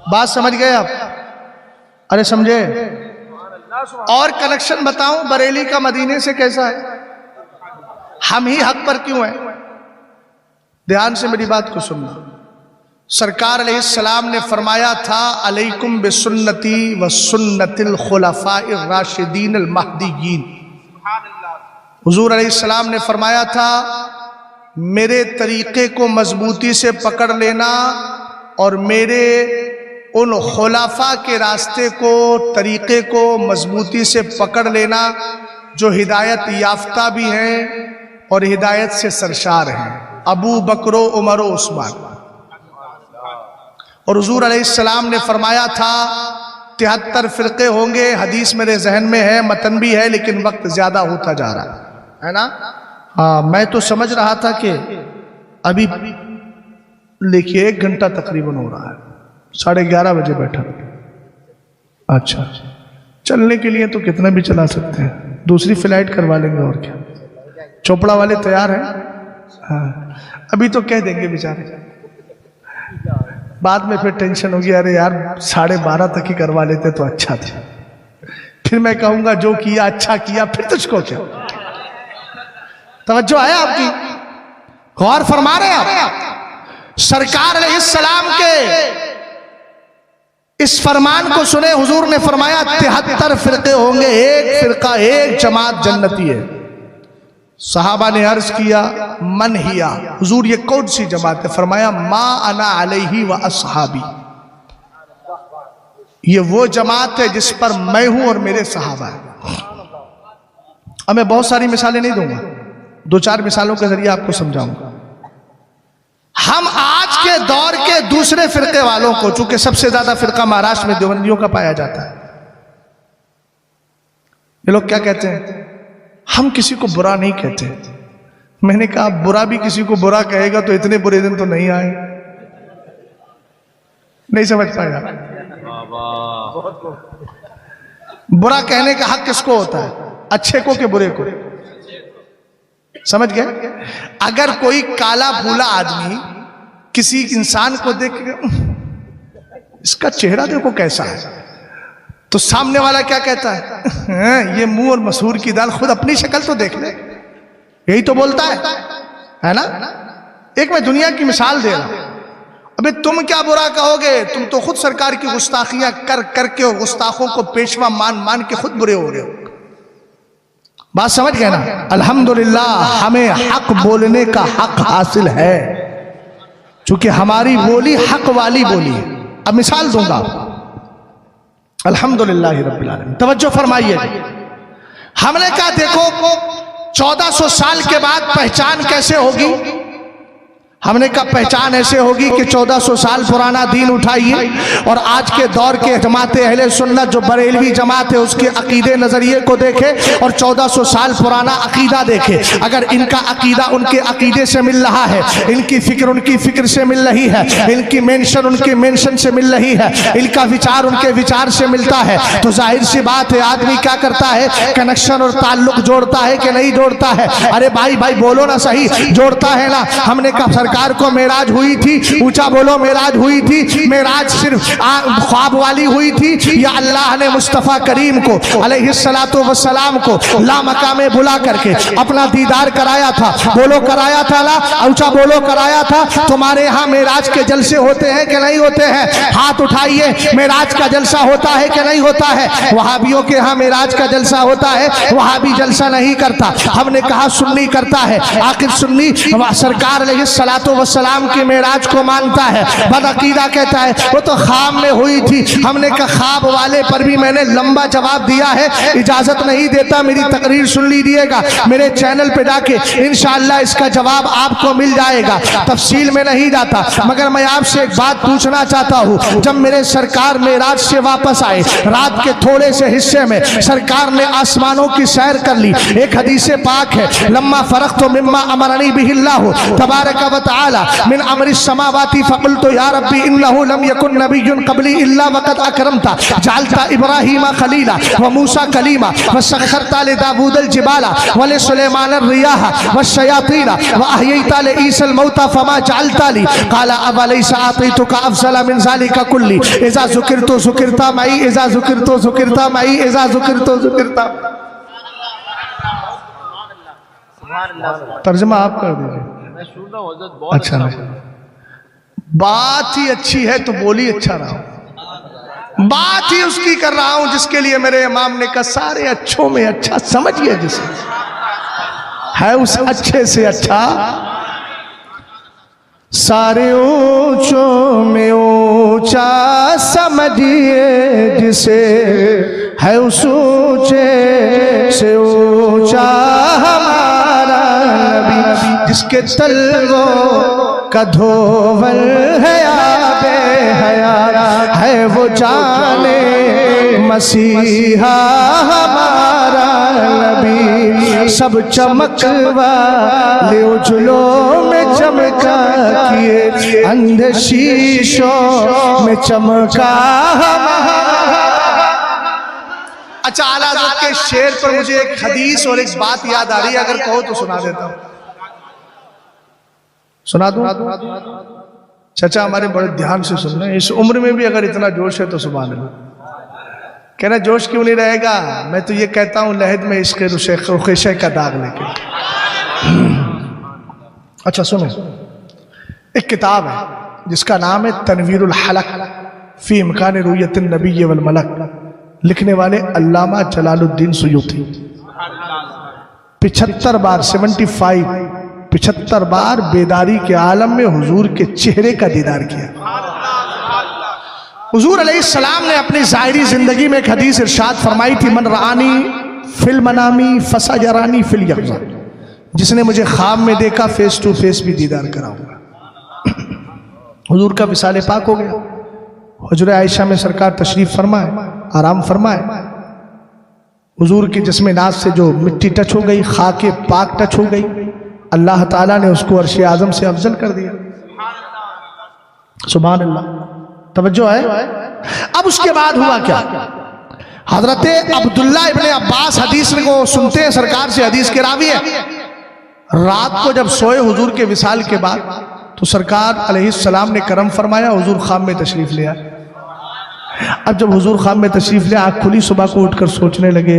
बात समझ गए आप? अरे समझे? और कनेक्शन बताऊं बरेली का मदीने से कैसा है? हम ही हक पर क्यों हैं? ध्यान से मेरी बात को सुनना। सरकार अलैहिस्सलाम ने फरमाया था अलैकुम बिसुन्नती व सुन्नतिल खुलफाइर राशिदीन अल महदीयीन। हुजूर अलैहिस्सलाम ने फरमाया था मेरे तरीके को मजबूती से पकड़ लेना और मेरे उन खुलाफा के रास्ते को, तरीके को मजबूती से पकड़ लेना जो हिदायत याफ्ता भी हैं और हिदायत से सरशार हैं, अबू बकरो उमर उस्मान। और हुजूर अलैहिस्सलाम ने फरमाया था 73 फिरके होंगे, हदीस मेरे जहन में है, मतन भी है, लेकिन वक्त ज्यादा होता जा रहा है ना। हाँ, मैं तो समझ रहा था कि अभी देखिए 1 घंटा तकरीबन हो रहा है, 11:30 बजे बैठा। अच्छा, चलने के लिए तो कितना भी चला सकते हैं, दूसरी फ्लाइट करवा लेंगे और क्या। चोपड़ा वाले तैयार हैं? हाँ, अभी तो कह देंगे बेचारे, बाद में फिर टेंशन होगी, अरे यार 12:30 तक ही करवा लेते तो अच्छा था। फिर मैं कहूंगा जो किया अच्छा किया, फिर तुझको क्या। तवज्जो है आपकी? गौर फरमा रहे हैं आप? सरकार अलैहिस्सलाम के इस फरमान को सुने। हुजूर ने फरमाया 73 फिरके होंगे, एक फिरका, एक जमात जन्नती है। सहाबा ने अर्ज किया मन हिया, हुजूर ये कौन सी जमात है? फरमाया मा अना अलैहि व अस्हाबी, ये वो जमात है जिस पर मैं हूं और मेरे सहाबा है। अब मैं बहुत सारी मिसालें नहीं दूंगा, 2-4 मिसालों के जरिए आपको समझाऊंगा। हम आज के दौर के दूसरे फिरके वालों को, चूंकि सबसे ज्यादा फिरका महाराष्ट्र में देवबंदियों का पाया जाता है, ये लोग क्या कहते हैं? हम किसी को बुरा नहीं कहते। मैंने कहा बुरा भी किसी को बुरा कहेगा तो इतने बुरे दिन तो नहीं आए। नहीं समझ पाया? बुरा कहने का हक किसको होता है? अच्छे को कि बुरे को? समझ गए? अगर कोई काला भूला आदमी किसी इंसान को देख के इसका चेहरा देखो कैसा है, तो सामने वाला क्या कहता है? ये मुंह और मसूर की दाल, खुद अपनी शक्ल तो देख ले। यही तो बोलता है ना। एक मैं दुनिया की मिसाल दे रहा हूं। अबे तुम क्या बुरा कहोगे? तुम तो खुद सरकार की गुस्ताखियां कर करके गुस्ताखों को पेशवा मान मान के खुद बुरे हो रहे हो। बात समझ गए ना? अल्हम्दुलिल्लाह हमें हक बोलने का हक हासिल है, क्योंकि हमारी बोली हक वाली बोली है। अब मिसाल दूंगा, अल्हम्दुलिल्लाह रब्बिल आलमीन। तवज्जो फरमाइए, हमने कहा देखो 1400 साल के बाद पहचान कैसे होगी? हमने कहा पहचान ऐसे होगी कि 1400 साल पुराना दीन उठाइए और आज के दौर के जमात अहले सुन्नत जो बरेलवी जमात है उसके अकीदे नजरिए को देखे और 1400 साल पुराना अकीदा देखे। अगर इनका अकीदा उनके अकीदे से मिल रहा है, इनकी फिक्र उनकी फिक्र से मिल रही है, इनकी मेंशन उनके मेंशन से मिल रही है, इनका विचार उनके विचार से मिलता है, तो जाहिर सी बात है आदमी क्या करता है, कनेक्शन और ताल्लुक जोड़ता है कि नहीं जोड़ता है? अरे भाई बोलो ना सही, जोड़ता है ना? हमने कहा सरकार को मेराज हुई थी, ऊंचा बोलो मेराज हुई थी। मेराज सिर्फ ख्वाब वाली हुई थी या अल्लाह ने मुस्तफ़ा करीम को अलैहिस्सलातु वस्सलाम को लामका में बुला करके अपना दीदार कराया था? बोलो कराया था ना? ऊंचा बोलो कराया था। तुम्हारे यहाँ मेराज के जलसे होते हैं कि नहीं होते हैं? हाथ उठाइए, मेराज का जलसा होता है कि नहीं होता है? वहाबियों के यहाँ मेराज का जलसा होता है, वहाबी जलसा नहीं करता। हमने कहा सुन्नी करता है। आखिर सुन्नी सरकार अलैहिस्सलातु वस्सलाम की मेराज को मानता है, बदअकीदा कहता है वो तो ख्वाब में हुई थी। हमने कहा ख्वाब वाले पर भी मैंने लंबा जवाब दिया है, इजाजत नहीं देता, मेरी तकरीर सुन लीजिएगा मेरे चैनल पे जाके, इंशाअल्लाह इसका जवाब आपको मिल जाएगा। तफसील में नहीं जाता, मगर मैं आपसे एक बात पूछना चाहता हूँ। जब मेरे सरकार मेराज से वापस आए, रात के थोड़े से हिस्से में सरकार ने आसमानों की सैर कर ली। एक हदीस पाक है, लम्मा फरख्तु मिम्मा अमरनी बिहिल्लाहु तबारक व तआला मिन अमरि समावाति फकुल्तु या रब्बी इन्नहु लम यकुन नबिय्युन क़ब्ली इल्ला वक़द अकरमता जअलता इब्राहीमा खलीला व मूसा कलीमा व सख्खरता लिदाऊदल जिबाला व लिसुलैमानर रियाहा व शयातीना व अहयैता लिईसल मौता फमा जअलता ली क़ाला अवलैसा आतैतुका अफ़ज़ला मिन ज़ालिका कुल्ली इज़ा ज़ुकिरतु ज़ुकिरता मई इज़ा ज़ुकिरतु ज़ुकिरता मई इज़ा ज़ुकिरतु ज़ुकिरता। तर्जुमा आप कर दीजिए। अच्छा नहीं, बात ही अच्छी है तो बोली अच्छा रहा हूं, बात ही उसकी कर रहा हूं जिसके लिए मेरे इमाम ने कहा सारे अच्छों में अच्छा समझिए जिसे है उस अच्छे से अच्छा। सारे ऊंचों में ऊंचा समझिए जिसे है उस ऊंचे से ऊंचा हमारा नबी, जिसके तलवों का धोवल है आबे हयात है वो जाने मसीहा हमारा नबी। सब चमकवा ले उजलों में चमका किए, अंधे शीशों में चमका हमारा। अच्छा, आला हज़रत के शेर पर मुझे एक हदीस और एक बात याद आ रही है, अगर कहो तो सुना देता हूं। सुना दूं? चाचा हमारे बड़े ध्यान से सुन रहे हैं, इस उम्र में भी अगर इतना जोश है तो सुभान अल्लाह। कहना जोश क्यों नहीं रहेगा? मैं तो ये कहता हूं लहद में इश्क़ रुख़ैशा का दाग लेके। अच्छा सुनो, एक किताब है जिसका नाम है तनवीरुल हलक फी इम्कान रुयतिन नबी वल मलक, लिखने वाले अल्लामा जलालुद्दीन सुयूती। 75 बार बेदारी के आलम में हुजूर के चेहरे का दीदार किया। हुजूर अलैहिस्सलाम ने अपनी ज़ाहिरी जिंदगी में एक हदीस इरशाद फरमाई थी, मन रानी फिल मनामी फसजरानी फिल यक़ज़ा, जिसने मुझे ख्वाब में देखा फेस टू फेस भी दीदार कराऊंगा। हुजूर का विसाल पाक हो गया, हुजूर आयशा में सरकार तशरीफ फरमाए, आराम फरमाए। हुजूर के जिस्म नाज से जो मिट्टी टच हो गई, खाके पाक टच हो गई, अल्लाह ताला ने उसको अर्श आज़म से अफजल कर दिया। सुभान अल्लाह, तवज्जो है। अब उसके बाद हुआ क्या? हजरत अब्दुल्ला इब्ने अब्बास हदीस को सुनते हैं, सरकार से हदीस के रावी है। रात को जब सोए हुजूर के विसाल के बाद, तो सरकार अलैहिस्सलाम ने करम फरमाया, हुजूर ख्वाब में तशरीफ ले आए। अब जब हुजूर ख्वाब में तशरीफ ले, आँख खुली, सुबह को उठकर सोचने लगे।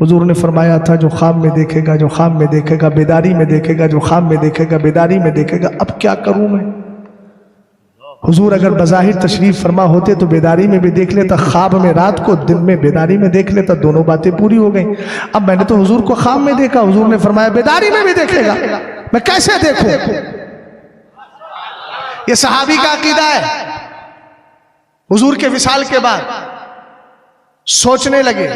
हुजूर ने फरमाया था जो ख्वाब में देखेगा, जो ख्वाब में देखेगा बेदारी में देखेगा, जो ख्वाब में देखेगा बेदारी में देखेगा। अब क्या करूं मैं? हुजूर अगर बज़ाहिर तशरीफ फरमा होते तो बेदारी में भी देख लेता, ख्वाब में रात को, दिन में बेदारी में देख लेता, दोनों बातें पूरी हो गई। अब मैंने तो हुजूर को ख्वाब में देखा, हुजूर ने फरमाया बेदारी में भी देखेगा, मैं कैसे देखूं? ये सहाबी का अकीदा है। हुजूर के विसाल के बाद सोचने लगे।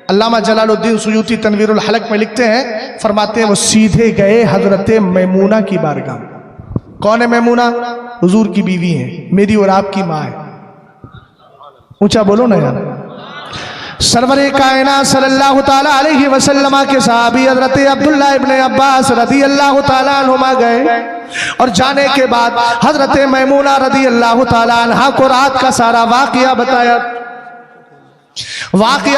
अल्लामा जलालुद्दीन सुयूती तनवीरुल हलक में लिखते हैं, फरमाते हैं वो सीधे गए हजरत मैमूना की बारगाह। कौन है मैमूना? हुजूर की बीवी है, मेरी और आपकी माँ है। ऊंचा बोलो ना यार। सरवरे कायनात सल्लल्लाहु ताला अलैहि वसल्लम के सहाबी हजरत अब्दुल्ला इब्ने अब्बास रदी अल्लाह ताला अन्हुमा गए और जाने के बाद हजरत मैमूना रदी अल्लाह ताला अन्हा को रात का सारा वाकया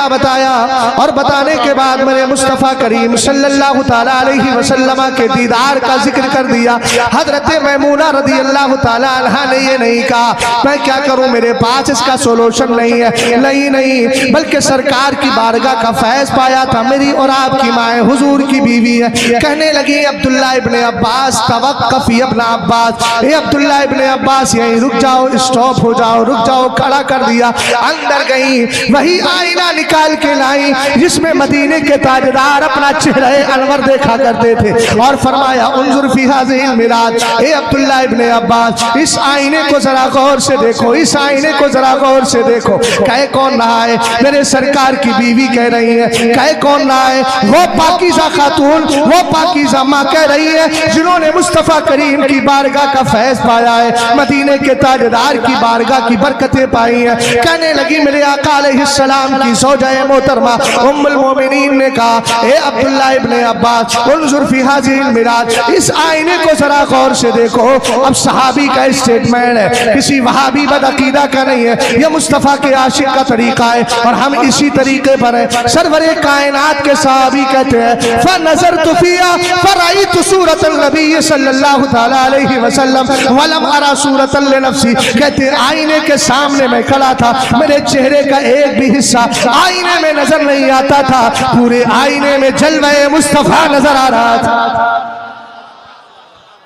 बताया और बताने के बाद मेरे मुस्तफ़ा करीम सल्लल्लाहु ताला अलैहि वसल्लम के दीदार का जिक्र कर दिया। हजरत मैमूना रदी अल्लाह ताला अन्हा ने ये नहीं कहा मैं क्या करूं, मेरे पास इसका सोल्यूशन नहीं है, नहीं, बल्कि सरकार की बारगाह का फैज पाया था, मेरी और आपकी माँ हुजूर की बीवी है। कहने लगी अब्दुल्ला इब्ने अब्बास तवक्कफ़ी अपना अब्बास, ए अब्दुल्ला इब्ने अब्बास यहीं रुक जाओ, स्टॉप हो जाओ, रुक जाओ, खड़ा कर दिया। अंदर गई, वही आईना निकाल के लाई जिसमें मदीने के ताजदार अपना चेहरा अनवर देखा करते थे और फरमाया उन्जुर फी हाज़िहिल मिराज, ए अब्दुल्ला इब्ने अब्बास इस आईने को जरा गौर से देखो, इस आईने को जरा गौर से देखो। कहे कौन रहा है? मेरे सरकार की बीवी कह रही है। कहे कौन रहा है? वो पाकीज़ा खातून, वो पाकीज़ा माँ कह रही है जिन्होंने मुस्तफ़ा करीम की बारगाह का फैज़ पाया है, मदीने के ताजदार की बारगाह की बरकतें पाई हैं। कहने लगी मेरे आका अलैहिस्सलाम की ज़ौजाए मोहतरमा उम्मुल मोमिनीन ने कहा, ए अब्दुल्ला इब्ने अब्बास उन्जुर फी हाज़िहिल मिराज, इस आईने को जरा गौर से देखो। अब सहाबी का स्टेटमेंट है, किसी वहाबी बदअकीदा का नहीं है, यह मुस्तफ़ा के आशिक का तरीका है और हम इसी तरीके पर है। सरवरे कायनात के सहाबी कहते हैं फनज़रतु फ़ीहा फ़रअयतु सूरतल नबी सल्लल्लाहु तआला अलैहि वसल्लम वलम अरा सूरतल लिनफ़्सी। कहते आईने के सामने मैं खड़ा था, मेरे चेहरे का एक भी हिस्सा आईने में नजर नहीं आता था, पूरे आईने में जलवे मुस्तफा नजर आ रहा था।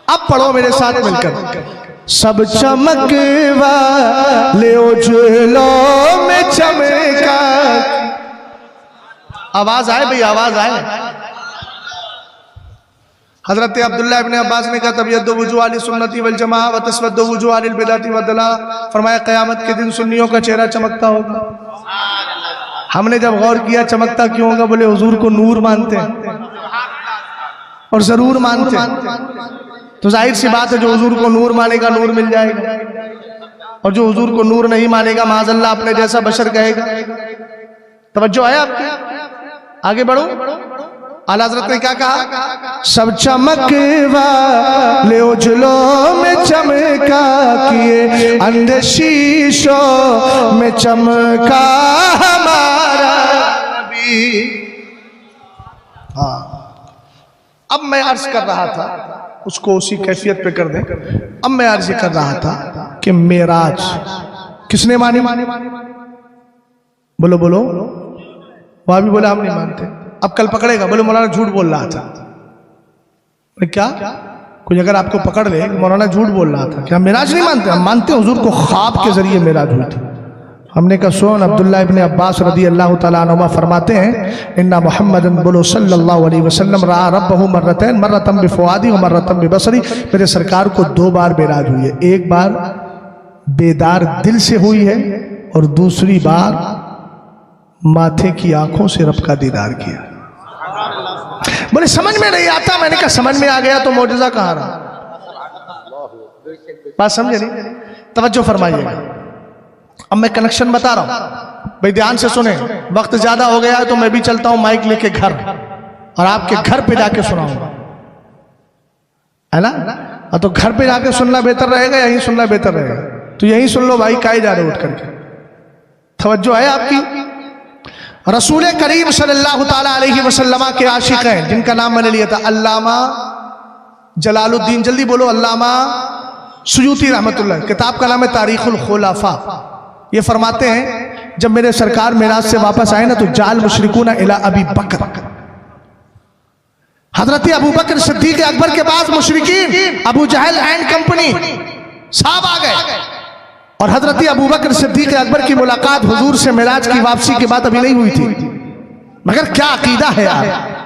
अब पढ़ो मेरे साथ मिलकर, सब चमकवा ले उजलों में चमका। आवाज आए भाई, आवाज आए। हजरत अब्दुल्ला इब्ने अब्बास ने कहा तबयद्दु वुजूह अहली सुन्नती वल जमाअह व तस्वद्दु वुजूह अहलिल बिदअती व दलाल। फरमाया क़यामत के दिन सुन्नियों का चेहरा चमकता होगा। हमने जब गौर किया चमकता क्यों होगा, बोले हुजूर को नूर मानते हैं और जरूर मानते हैं, तो जाहिर सी बात है जो हुजूर को नूर मानेगा नूर मिल जाएगा, और जो हुजूर को नूर नहीं मानेगा माज़अल्लाह अपने जैसा बशर कहेगा। तवज्जो है आपकी? आगे बढ़ो। आला हज़रत ने क्या कहा? सब चमकवा ले उजलों में चमका, किए अंधे शीशों में चमका हमारा नबी। हाँ, अब मैं अर्ज कर रहा था, उसको उसी कैफियत पे कर दें। अब मैं अर्ज कर रहा था कि मेराज किसने मानी? बोलो बोलो। वहां भी बोला हम नहीं मानते। अब कल पकड़ेगा, बोले मौलाना झूठ बोल रहा था। क्या कोई अगर आपको पकड़ ले मौलाना झूठ बोल रहा था, क्या हम मेराज नहीं मानते? हम मानते हैं, हुजूर को ख्वाब के जरिए मेराज हुई थी। हमने कहा सुन, अब्दुल्ला इब्ने अब्बास रदी अल्लाह तआला अन्हुमा फरमाते हैं इन्ना मुहम्मदन बोलो सल्लल्लाहु अलैहि वसल्लम रा रब्बहु मर्रतैन, मर्रतन बिफुआदी व मर्रतन बिबसरी। मेरे सरकार को 2 बार मेराज हुई है, एक बार बेदार दिल से हुई है और दूसरी बार माथे की आंखों से रब का दीदार किया। बोले समझ में नहीं आता। मैंने कहा समझ में आ गया तो मौजूदा कहाँ रहा? बात समझे नहीं? तवज्जो फरमाइएगा। अब मैं कनेक्शन बता रहा हूं भाई, ध्यान से सुने। वक्त ज्यादा हो गया है तो मैं भी चलता हूं माइक लेके घर, और आपके घर पे जाके सुनाऊंगा, है ना? तो घर पे जाके सुनना बेहतर रहेगा, यहीं सुनना बेहतर रहेगा? तो यहीं सुन लो भाई, काहे जा रहे उठ करके? तवज्जो है आपकी? रसूल करीम सल्लल्लाहु ताला अलैहि वसल्लम के आशिक हैं, जिनका नाम मैंने लिया था अल्लामा जलालुद्दीन, जल्दी बोलो, अल्लामा सुयूती रहमतुल्लाह। किताब का नाम है तारीखुल खुलाफा। ये फरमाते हैं जब मेरे सरकार मेराज से वापस आए ना तो जाल मुशरिकूना इला अबी बकर, हजरत अबू बकर सिद्दीक अकबर के पास मुशरिकीन अबू जहल एंड कंपनी साहब आ गए। और हजरत अबू बकर सिद्दीक अकबर की मुलाकात हुजूर से मिराज की वापसी के बाद अभी नहीं हुई थी, मगर क्या अकीदा है यार,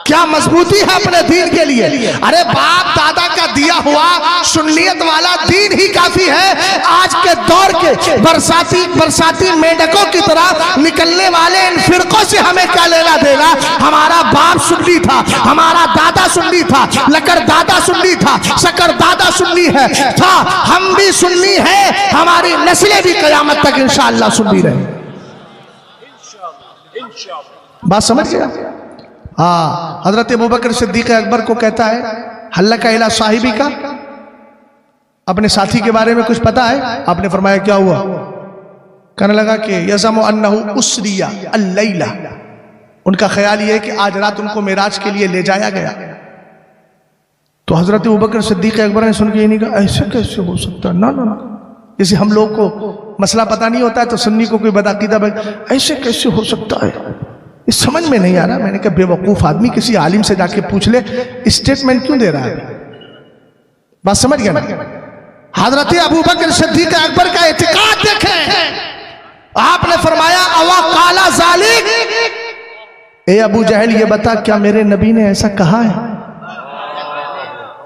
क्या मजबूती है अपने दीन के लिए। अरे बाप दादा का दिया हुआ सुन्नियत वाला दीन ही काफी है। आज के दौर के बरसाती मेंढकों की तरह निकलने वाले इन फिरकों से हमें क्या लेना देना। हमारा बाप सुन्नी था, हमारा दादा सुन्नी था, लकर दादा सुन्नी था, शकर दादा सुन्नी है था, हम भी सुन्नी है, हमारी नस्लें भी कयामत तक इंशाअल्लाह सुन्नी रहे। बात समझ गया? हाँ, हजरत अबू बकर सिद्दीक अकबर को कहता है हल्ला का इला साहिबी का, अपने साथी के बारे में कुछ पता है? आपने फरमाया क्या हुआ? कहने लगा कि यज़मु अन्नहु उसरिया अल-लैला, उनका ख्याल ये है कि आज रात उनको मेराज के लिए ले जाया गया। तो हजरत अबू बकर सिद्दीक अकबर ने सुन के ये नहीं कहा ऐसे कैसे हो सकता है, ना ना ना, जैसे हम लोग को मसला पता नहीं होता है तो सुन्नी को कोई बदअकीदा ऐसे कैसे हो सकता है, इस समझ में नहीं आ रहा। मैंने कहा बेवकूफ आदमी, किसी आलिम से जाके पूछ ले, स्टेटमेंट क्यों दे रहा है? बात समझ गया ना? हजरत अबू बकर सिद्दीक अकबर का इतिकाद देखें। आपने फरमाया अवा काला जालिक, ए अबू जहल ये बता क्या मेरे नबी ने ऐसा कहा है?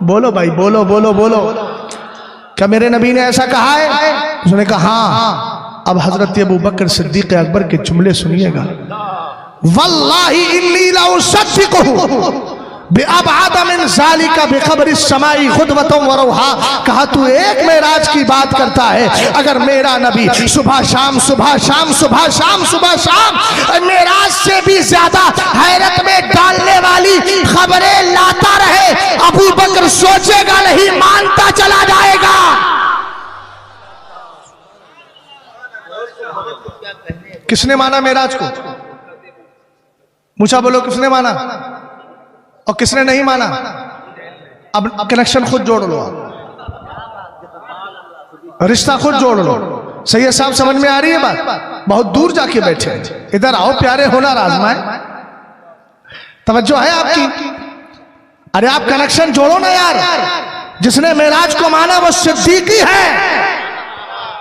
बोलो भाई, बोलो बोलो बोलो, क्या मेरे नबी ने ऐसा कहा है? उसने कहा हाँ। अब हजरत अबू बकर सिद्दीक अकबर के जुमले सुनिएगा। वल्लाही इन्नी ला उसद्दिकुहु बिअबअद मिन ज़ालिका बिखबरि समाई खुदवतुम व रूहा। कहा तू एक मेराज की बात करता है, अगर मेरा नबी सुबह शाम सुबह शाम सुबह शाम सुबह शाम मेराज से भी ज्यादा हैरत में डालने वाली खबरें लाता रहे, अबू बकर सोचेगा नहीं, मानता चला जाएगा। किसने माना मेराज को? मुझा बोलो किसने माना और किसने नहीं माना? अब कनेक्शन खुद जोड़ लो, रिश्ता खुद जोड़ लो। सैयद साहब समझ में आ रही है बात? बहुत दूर जाके बैठे, इधर आओ प्यारे, होना आजमाए, तवज्जो है आपकी। अरे आप कनेक्शन जोड़ो ना यार। जिसने मेराज को माना वो सिद्दीकी है,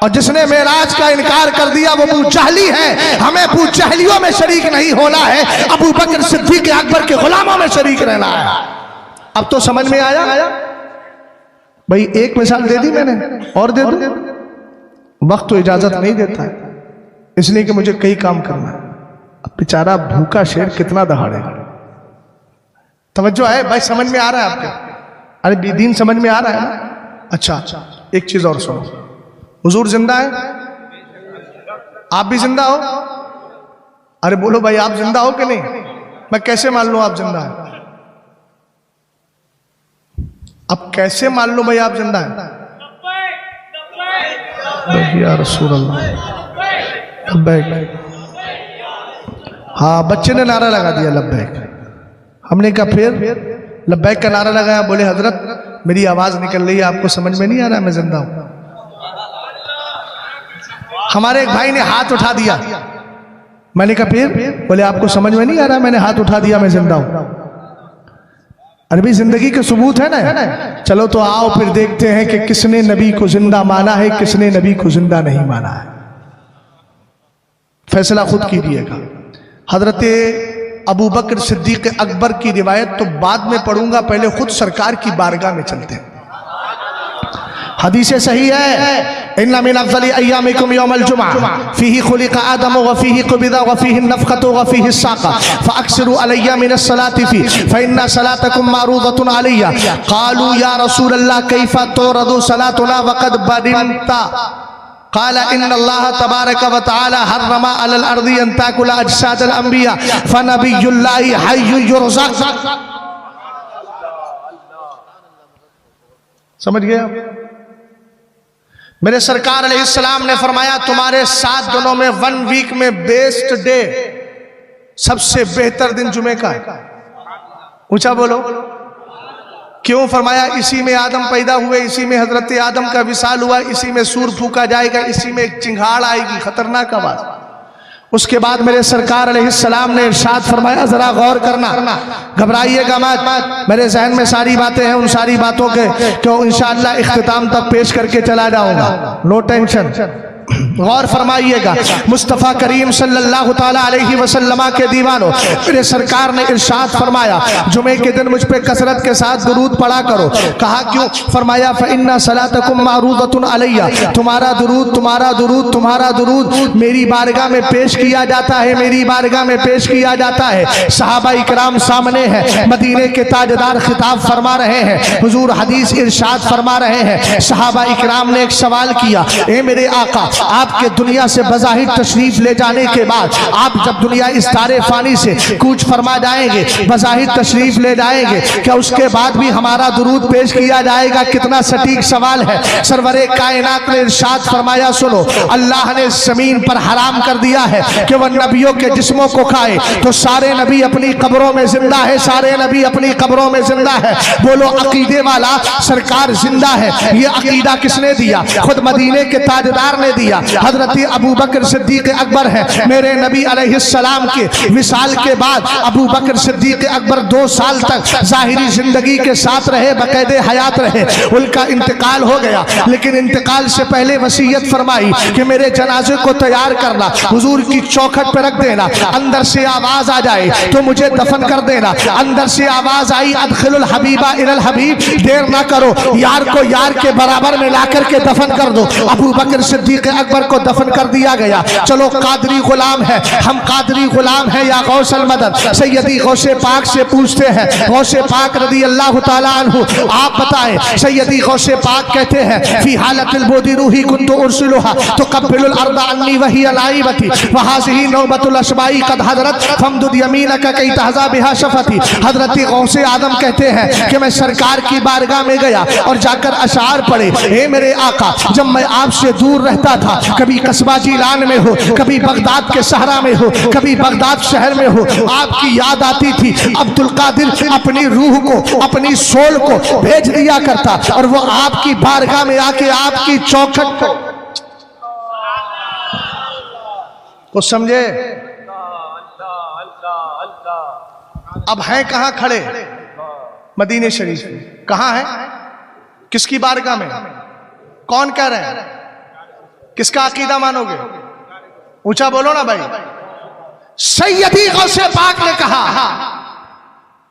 और जिसने मेराज का इनकार कर दिया वो अबू जहली है। हमें अबू जहलियों में शरीक नहीं होना है, अबू बकर सिद्दीक अकबर के गुलामों में शरीक रहना है। अब तो समझ में आया भाई? एक मिसाल दे दी मैंने, और दे दूं? वक्त तो इजाजत नहीं देता है, इसलिए कि मुझे कई काम करना है। अब बेचारा भूखा शेर कितना दहाड़ेगा। तवज्जो है भाई? समझ में आ रहा है आपके? अरे दीन समझ में आ रहा है ना? अच्छा, एक चीज और सुनो, हुजूर जिंदा है? आप भी जिंदा हो? अरे बोलो भाई, आप जिंदा हो कि नहीं? मैं कैसे मान लूं आप जिंदा है? अब कैसे मान लो भाई आप जिंदा है? या रसूल अल्लाह, लब्बैक। हाँ, बच्चे ने नारा लगा दिया लब्बैक। हमने कहा फिर लब्बैक का नारा लगाया, बोले हजरत मेरी आवाज निकल रही है, आपको समझ में नहीं आ रहा मैं जिंदा हूं? हमारे एक भाई ने हाथ उठा दिया, मैंने कहा फिर? बोले आपको समझ में नहीं आ रहा, मैंने हाथ उठा दिया, मैं जिंदा हूं। अरे भाई जिंदगी के सबूत है ना। चलो तो आओ फिर देखते हैं कि किसने नबी को जिंदा माना है, किसने नबी को जिंदा नहीं माना है। फैसला खुद कीजिएगा। हजरत अबू बकर सिद्दीक अकबर की रिवायत तो बाद में पढ़ूंगा, पहले खुद सरकार की बारगाह में चलते हैं। हदीस सही है, इन्ना मिन अफ़ज़ली अय्यामिकुम यौमल जुमअह फ़ीही खुलिक़ आदम व फ़ीही क़ुबिदा व फ़ीही नफ़ख़तु व फ़ीही साक़ा फ़अक्सिरू अलैया मिनस सलाति फ़ी फ़इन्ना सलातकुम मारूज़तुन अलैया। क़ालू या रसूलल्लाह कैफ़ तुरदु सलातुना वक़द बदिनता। क़ाल इन्नल्लाह तबारक व तआला हर्रमा अलल अर्दि अन ताकुल अजसादल अंबिया फ़नबियुल्लाहि हय्युन युरज़क़। समझ गए आप? मेरे सरकार अलैहिस्सलाम ने फरमाया तुम्हारे 7 दिनों में 1 वीक में बेस्ट डे, सबसे बेहतर दिन जुमे का है। ऊंचा बोलो। क्यों फरमाया? इसी में आदम पैदा हुए, इसी में हजरत आदम का विसाल हुआ, इसी में सूर फूका जाएगा, इसी में एक चिंगाड़ आएगी, खतरनाक आवाज। उसके बाद मेरे सरकार अलैहिस्सलाम ने इरशाद फरमाया, जरा गौर करना, घबराइएगा मत, मेरे जहन में सारी बातें हैं, उन सारी बातों के क्यों इंशाअल्लाह इख्तिताम तक पेश करके चला जाऊंगा, नो टेंशन। गौर फरमाइएगा, मुस्तफ़ा करीम सल्लल्लाहु ताला अलैहि वसल्लम के दीवानों, मेरे सरकार ने इरशाद फरमाया, जुमे के दिन मुझ पे कसरत के साथ दुरूद पढ़ा करो। कहा क्यों? फरमाया फ़इन्ना सलातकुम मारूदतुन अलैया, तुम्हारा दुरूद, तुम्हारा दुरूद, तुम्हारा दुरूद मेरी बारगाह में पेश किया जाता है, मेरी बारगाह में पेश किया जाता है। सहाबा इकराम सामने हैं, मदीने के ताजदार खिताब फरमा रहे हैं, हुजूर हदीस इरशाद फरमा रहे हैं। सहाबा इकराम ने एक सवाल किया, ए मेरे आका, आपके दुनिया से बज़ाहिर तशरीफ ले जाने के बाद आप जब दुनिया इस दारे फानी से कूच फरमा जाएंगे, बज़ाहिर तशरीफ ले जाएंगे, क्या उसके बाद भी हमारा दुरूद पेश किया जाएगा? कितना सटीक सवाल है। सरवरे कायनात ने इरशाद फरमाया, सुनो, अल्लाह ने ज़मीन पर हराम कर दिया है कि वह नबियों के जिस्मों को खाए, तो सारे नबी अपनी कब्रों में जिंदा है, सारे नबी अपनी कब्रों में जिंदा है। बोलो अकीदे वाला, सरकार जिंदा है, ये अकीदा किसने दिया? खुद मदीने के ताजदार ने दिया। हजरत अबू बकर सिद्दीक अकबर है, मेरे नबी अलैहिस्सलाम के विसाल के बाद अबू बकर सिद्दीक अकबर 2 साल तक जाहिरी जिंदगी के साथ रहे, बकायदे हयात रहे। उनका इंतकाल हो गया, लेकिन इंतकाल से पहले वसीयत फरमाई कि मेरे जनाजे को तैयार करना, हुजूर की चौखट पर रख देना, अंदर से आवाज आ जाए तो मुझे दफन कर देना। अंदर से आवाज आई, अदखिलुल हबीबा इलल हबीब, देर ना करो, यार को यार के बराबर में ला करके दफन कर दो। अबू बकर सिद्दीक अकबर को दफन कर दिया गया। चलो कादरी गुलाम है, हम कादरी गुलाम है या गौसल मदद, सैयदी गौसे पाक से पूछते हैं, गौसे पाक रदी अल्लाह ताला अन्हु, आप बताएं, सैयदी गौसे पाक कहते हैं, फी हालतिल बोदी रूही कुन्तु उर्सिलुहा तुकब्बिलुल अर्दा अन्नी वही अलाइबती वहाज़िही नौबतुल अशबाई कद हज़रत फमदुद यमीनका कई तहज़ा बिहा शफ़ती। हजरत गौसे आदम कहते हैं कि मैं सरकार की बारगाह में गया और जाकर अशार पढ़े, हे मेरे आका, जब मैं आपसे दूर रहता था, कभी कस्बा जिलान में हो, कभी बगदाद के सहरा में हो, कभी बगदाद शहर में हो, आपकी याद आती थी। अब्दुल कादिर अपनी रूह को, अपनी सोल को भेज दिया करता और वो आपकी बारगाह में आके आपकी चौखट को समझे। अब हैं कहां खड़े? मदीने शरीफ में। कहां है? किसकी बारगाह में? कौन कह रहे हैं? किसका अकीदा मानोगे? ऊंचा बोलो ना भाई। सैयदी गौसे पाक ने कहा,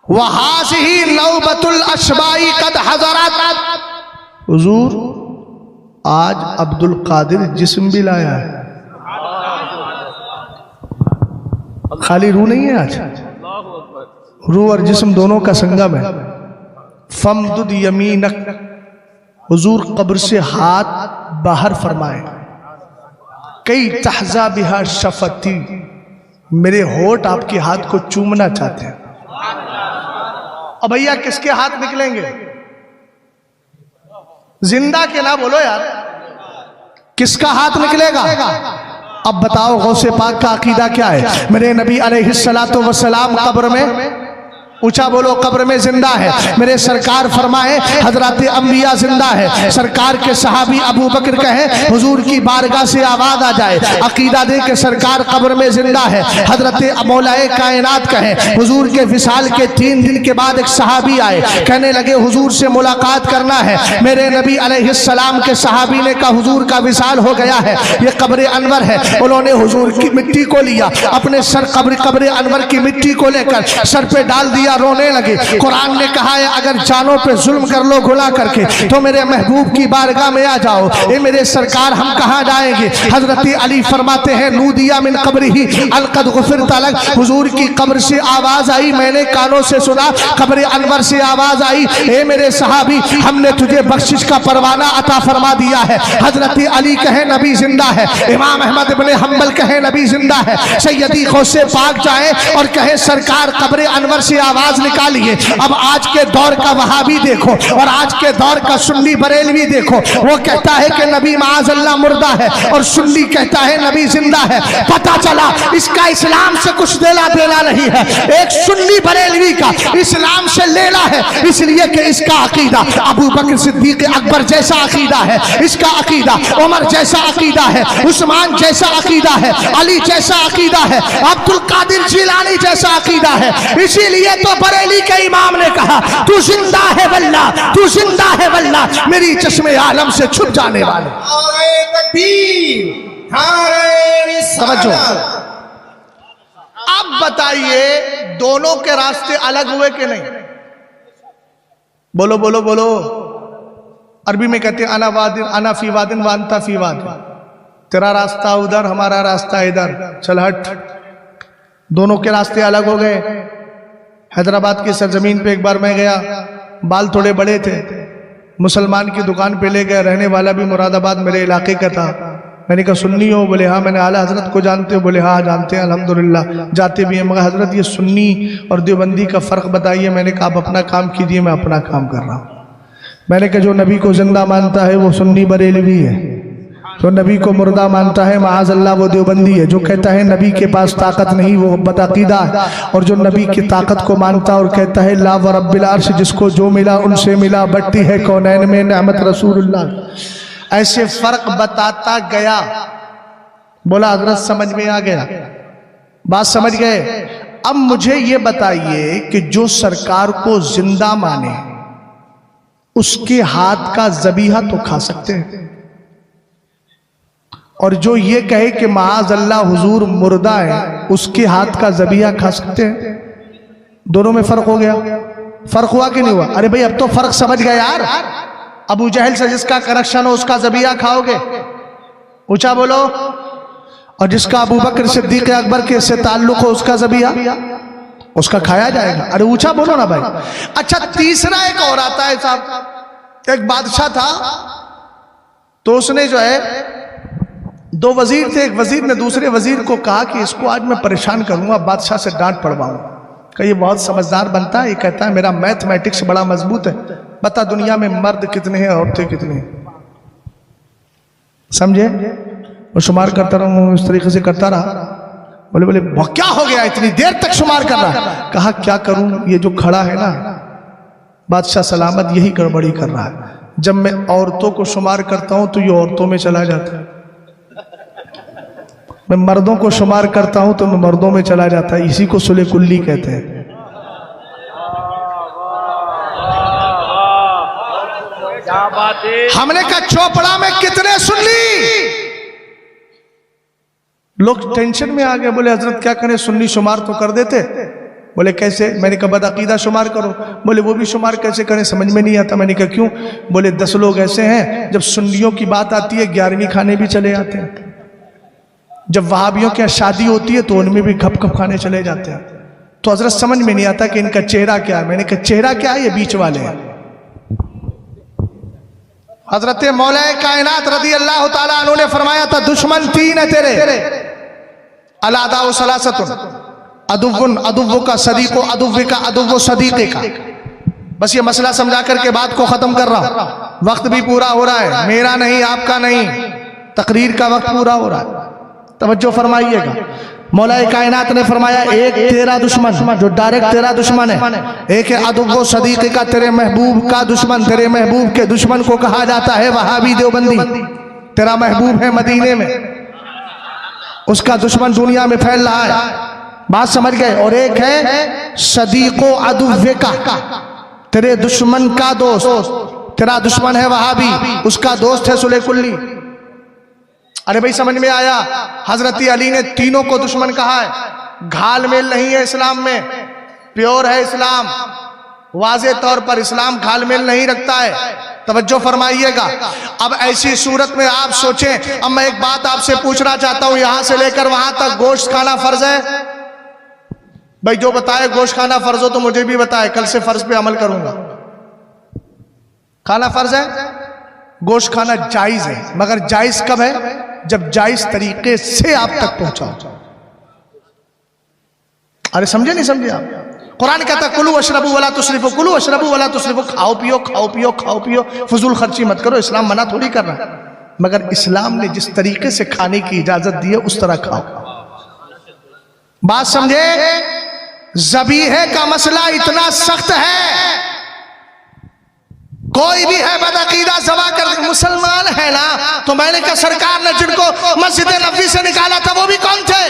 वहाज़िही नौबतुल अशबाई कद हज़रत, हुजूर आज अब्दुल कादिर जिस्म भी लाया है, खाली रूह नहीं है, आज रूह और जिस्म दोनों का संगम है। फमदुद यमीनक, हुजूर कब्र से हाथ बाहर फरमाए, कई तहज़ा बिहा शफती, मेरे होठ आपके हाथ को चूमना चाहते हैं। अब भैया किसके हाथ निकलेंगे? जिंदा के ना बोलो यार, किसका हाथ निकलेगा? अब बताओ गौसे पाक का अकीदा क्या है? मेरे नबी अलैहिस्सलातु वस्सलाम कब्र में, ऊंचा बोलो, कब्र में जिंदा है। मेरे सरकार फरमाए हजरत अंबिया जिंदा है। सरकार के सहाबी अबू बकर कहे हुजूर की बारगाह से आवाज आ जाए, अकीदा दे के सरकार कब्र में जिंदा है। हजरत मौलाए कायनात कहे हुजूर के विसाल के 3 दिन के बाद एक सहाबी आए, कहने लगे हुजूर से मुलाकात करना है। मेरे नबी अलैहिस्सलाम के सहाबी ने कहा हुजूर का विसाल हो गया है, ये कब्र अनवर है। उन्होंने हुजूर की मिट्टी को लिया, अपने सर कब्र अनवर की मिट्टी को लेकर सर पे डाल दिया, रोने लगे। कुरान ने कहा है अगर जानों पे जुल्म कर लो घुला करके तो मेरे महबूब की बारगाह में आ जाओ। ये मेरे सरकार हम कहाँ जाएंगे? हजरत अली फरमाते हैं नूदिया मिन कब्रिही अलकद गुफिर तलक, हुजूर की कब्र से आवाज आई, मैंने कानों से सुना, कब्र अनवर से आवाज आई, ए मेरे सहाबी हमने तुझे बख्शिश का परवाना अता फरमा दिया है। हजरत अली कहे नबी जिंदा है, इमाम अहमद इब्ने हंबल कहे नबी जिंदा है, सैयदी गौसे पाक जाए और कहे सरकार कब्र अनवर से आवाज आवाज निकालिए। अब आज के दौर का वहाबी देखो और आज के दौर का सुन्नी बरेलवी देखो, वो कहता है कि नबी माअज़ल्लाह मुर्दा है और सुन्नी कहता है नबी जिंदा है। पता चला इसका इस्लाम से कुछ देना देना नहीं है। एक सुन्नी बरेलवी का इस्लाम से लेना है, इसलिए कि इसका अकीदा अबू बकर सिद्दीक अकबर जैसा अकीदा है, इसका अकीदा उमर जैसा अकीदा है, उस्मान जैसा अकीदा है, अली जैसा अकीदा है, अब्दुल कादिर जिलानी जैसा अकीदा है। इसीलिए तो बरेली के इमाम ने कहा तू जिंदा है वल्लाह, तू जिंदा है वल्लाह, मेरी चश्मे आलम से छुप जाने वाले। नारे तकबीर, नारे रिसालत। अब बताइए दोनों के रास्ते अलग हुए कि नहीं? बोलो बोलो बोलो। अरबी में कहते हैं अना वादिन अना फी वादिन वानता फी वादिन, तेरा रास्ता उधर हमारा रास्ता इधर, चल हट। दोनों के रास्ते अलग हो गए। हैदराबाद की सरजमीन पे एक बार मैं गया, बाल थोड़े बड़े थे, मुसलमान की दुकान पे ले गए, रहने वाला भी मुरादाबाद मेरे इलाके का था। मैंने कहा सुन्नी हो? बोले हाँ। मैंने आला हजरत को जानते हो? बोले हाँ जानते हैं अल्हम्दुलिल्लाह, जाते भी हैं। मगर हजरत ये सुन्नी और देवबंदी का फ़र्क बताइए। मैंने कहा आप अपना काम कीजिए, मैं अपना काम कर रहा हूँ। मैंने कहा जो नबी को जिंदा मानता है वो सुन्नी बरेलवी है, जो नबी को मुर्दा मानता है माअज़ल्लाह वो देवबंदी है, जो कहता है नबी के पास ताकत नहीं वो बदअकीदा है, और जो नबी की ताकत को मानता और कहता है ला व रब्बिल अर्श, जिसको जो मिला उनसे मिला, बट्टी है कौनैन में नेमत रसूलुल्लाह। ऐसे फर्क बताता गया। बोला हजरत समझ में आ गया, बात समझ गए। अब मुझे ये बताइए कि जो सरकार को जिंदा माने उसके हाथ का ज़बीहा तो खा सकते हैं, और जो ये कहे कि माअज़ल्लाह हुजूर मुर्दा है उसके हाथ का ज़बीहा खा सकते हैं? दोनों में फर्क हो गया। फर्क हुआ कि नहीं हुआ? अरे भाई अब तो फर्क समझ गए यार। अबू जहल से जिसका कनेक्शन हो उसका ज़बीहा खाओगे? ऊंचा बोलो। और जिसका अबू बकर सिद्दीक अकबर के से ताल्लुक हो उसका ज़बीहा उसका खाया जाएगा? अरे ऊंचा बोलो ना भाई। अच्छा तीसरा एक और आता है साहब। एक बादशाह था तो उसने जो है दो वजीर थे, एक वजीर ने दूसरे वजीर को कहा कि इसको आज मैं परेशान करूंगा, बादशाह से डांट पड़वाऊंगा। कि ये बहुत समझदार बनता है, ये कहता है मेरा मैथमेटिक्स बड़ा मजबूत है, बता दुनिया में मर्द कितने हैं औरतें कितनी हैं, समझे? वो शुमार करता रहा, इस तरीके से करता रहा। बोले बोले क्या हो गया इतनी देर तक शुमार कर रहा? कहा क्या करूं, ये जो खड़ा है ना बादशाह सलामत यही गड़बड़ी कर रहा है। जब मैं औरतों को शुमार करता हूं तो ये औरतों में चला जाता है, मैं मर्दों को शुमार करता हूं तो मैं मर्दों में चला जाता है। इसी को सुले कुल्ली कहते हैं। हमने कहा चोपड़ा में कितने सुन्नी? लोग टेंशन में आ गए। बोले हजरत क्या करें, सुन्नी शुमार तो कर देते। बोले कैसे? मैंने कहा बदअकीदा शुमार करो। बोले वो भी शुमार कैसे करें, समझ में नहीं आता। मैंने कहा क्यों? बोले 10 लोग ऐसे हैं जब सुन्नियों की बात आती है 11वीं खाने भी चले जाते हैं, जब वहाबियों की शादी होती है तो उनमें भी घप घप खाने चले जाते हैं। तो हजरत समझ में नहीं आता कि इनका चेहरा क्या है। मैंने कहा चेहरा क्या है? ये बीच वाले हैं। हजरत मौलाए कायनात रदी अल्लाह ताला अन्हु ने फरमाया था दुश्मन 3 है तेरे, अलादा व सलासतुन, अदुव्वुन अदुव्वु का सदीको अदुव्वे का अदुव्वु सदीके का। बस ये मसला समझा करके बात को खत्म कर रहा हूं। वक्त भी पूरा हो रहा है, मेरा नहीं आपका नहीं, तकरीर का वक्त पूरा हो रहा है, तवज्जो फरमाइएगा। मौलाए कायनात ने फरमाया एक तेरा दुश्मन जो डायरेक्ट तेरा दुश्मन है, एक है अदुव्वु सदीके का तेरे महबूब का दुश्मन। तेरे महबूब के दुश्मन को कहा जाता है वहाबी देवबंदी। तेरा महबूब है मदीने में, उसका दुश्मन दुनिया में फैल रहा है, बात समझ गए? और एक है सदीको अदुव्वे का, तेरे दुश्मन का दोस्त। तेरा दुश्मन है वहाबी, उसका दोस्त है सुले कुल्ली। अरे भाई समझ में आया? हजरत अली ने तीनों को दुश्मन कहा है। घाल मेल नहीं है इस्लाम में, प्योर है इस्लाम, वाजे तौर पर इस्लाम घाल मेल नहीं रखता है। तवज्जो फरमाइएगा। अब ऐसी सूरत में आप सोचें, अब मैं एक बात आपसे पूछना चाहता हूं, यहां से लेकर वहां तक गोश्त खाना फर्ज है? भाई जो बताए गोश्त खाना फर्ज हो तो मुझे भी बताए, कल से फर्ज पे अमल करूंगा। खाना फर्ज है, गोश्त खाना जायज है, मगर जायज कब है? जब जायज तरीके से आप तक पहुंचाओ। अरे समझे नहीं समझे आप? कुरान कहता कुलू अशरबू वला तुसरिफू, कुलू अशरबू वला तुसरिफू, खाओ पियो खाओ पियो खाओ पियो, फजूल खर्ची मत करो। इस्लाम मना थोड़ी कर रहा है, मगर इस्लाम ने जिस तरीके से खाने की इजाजत दी है उस तरह खाओ। बात समझे? ज़बीहे का मसला इतना सख्त है, कोई भी है बदअकीदा ज़बा कर मुसलमान है ना, तो मैंने कहा सरकार ने जिनको मस्जिद नबवी से निकाला था वो भी कौन थे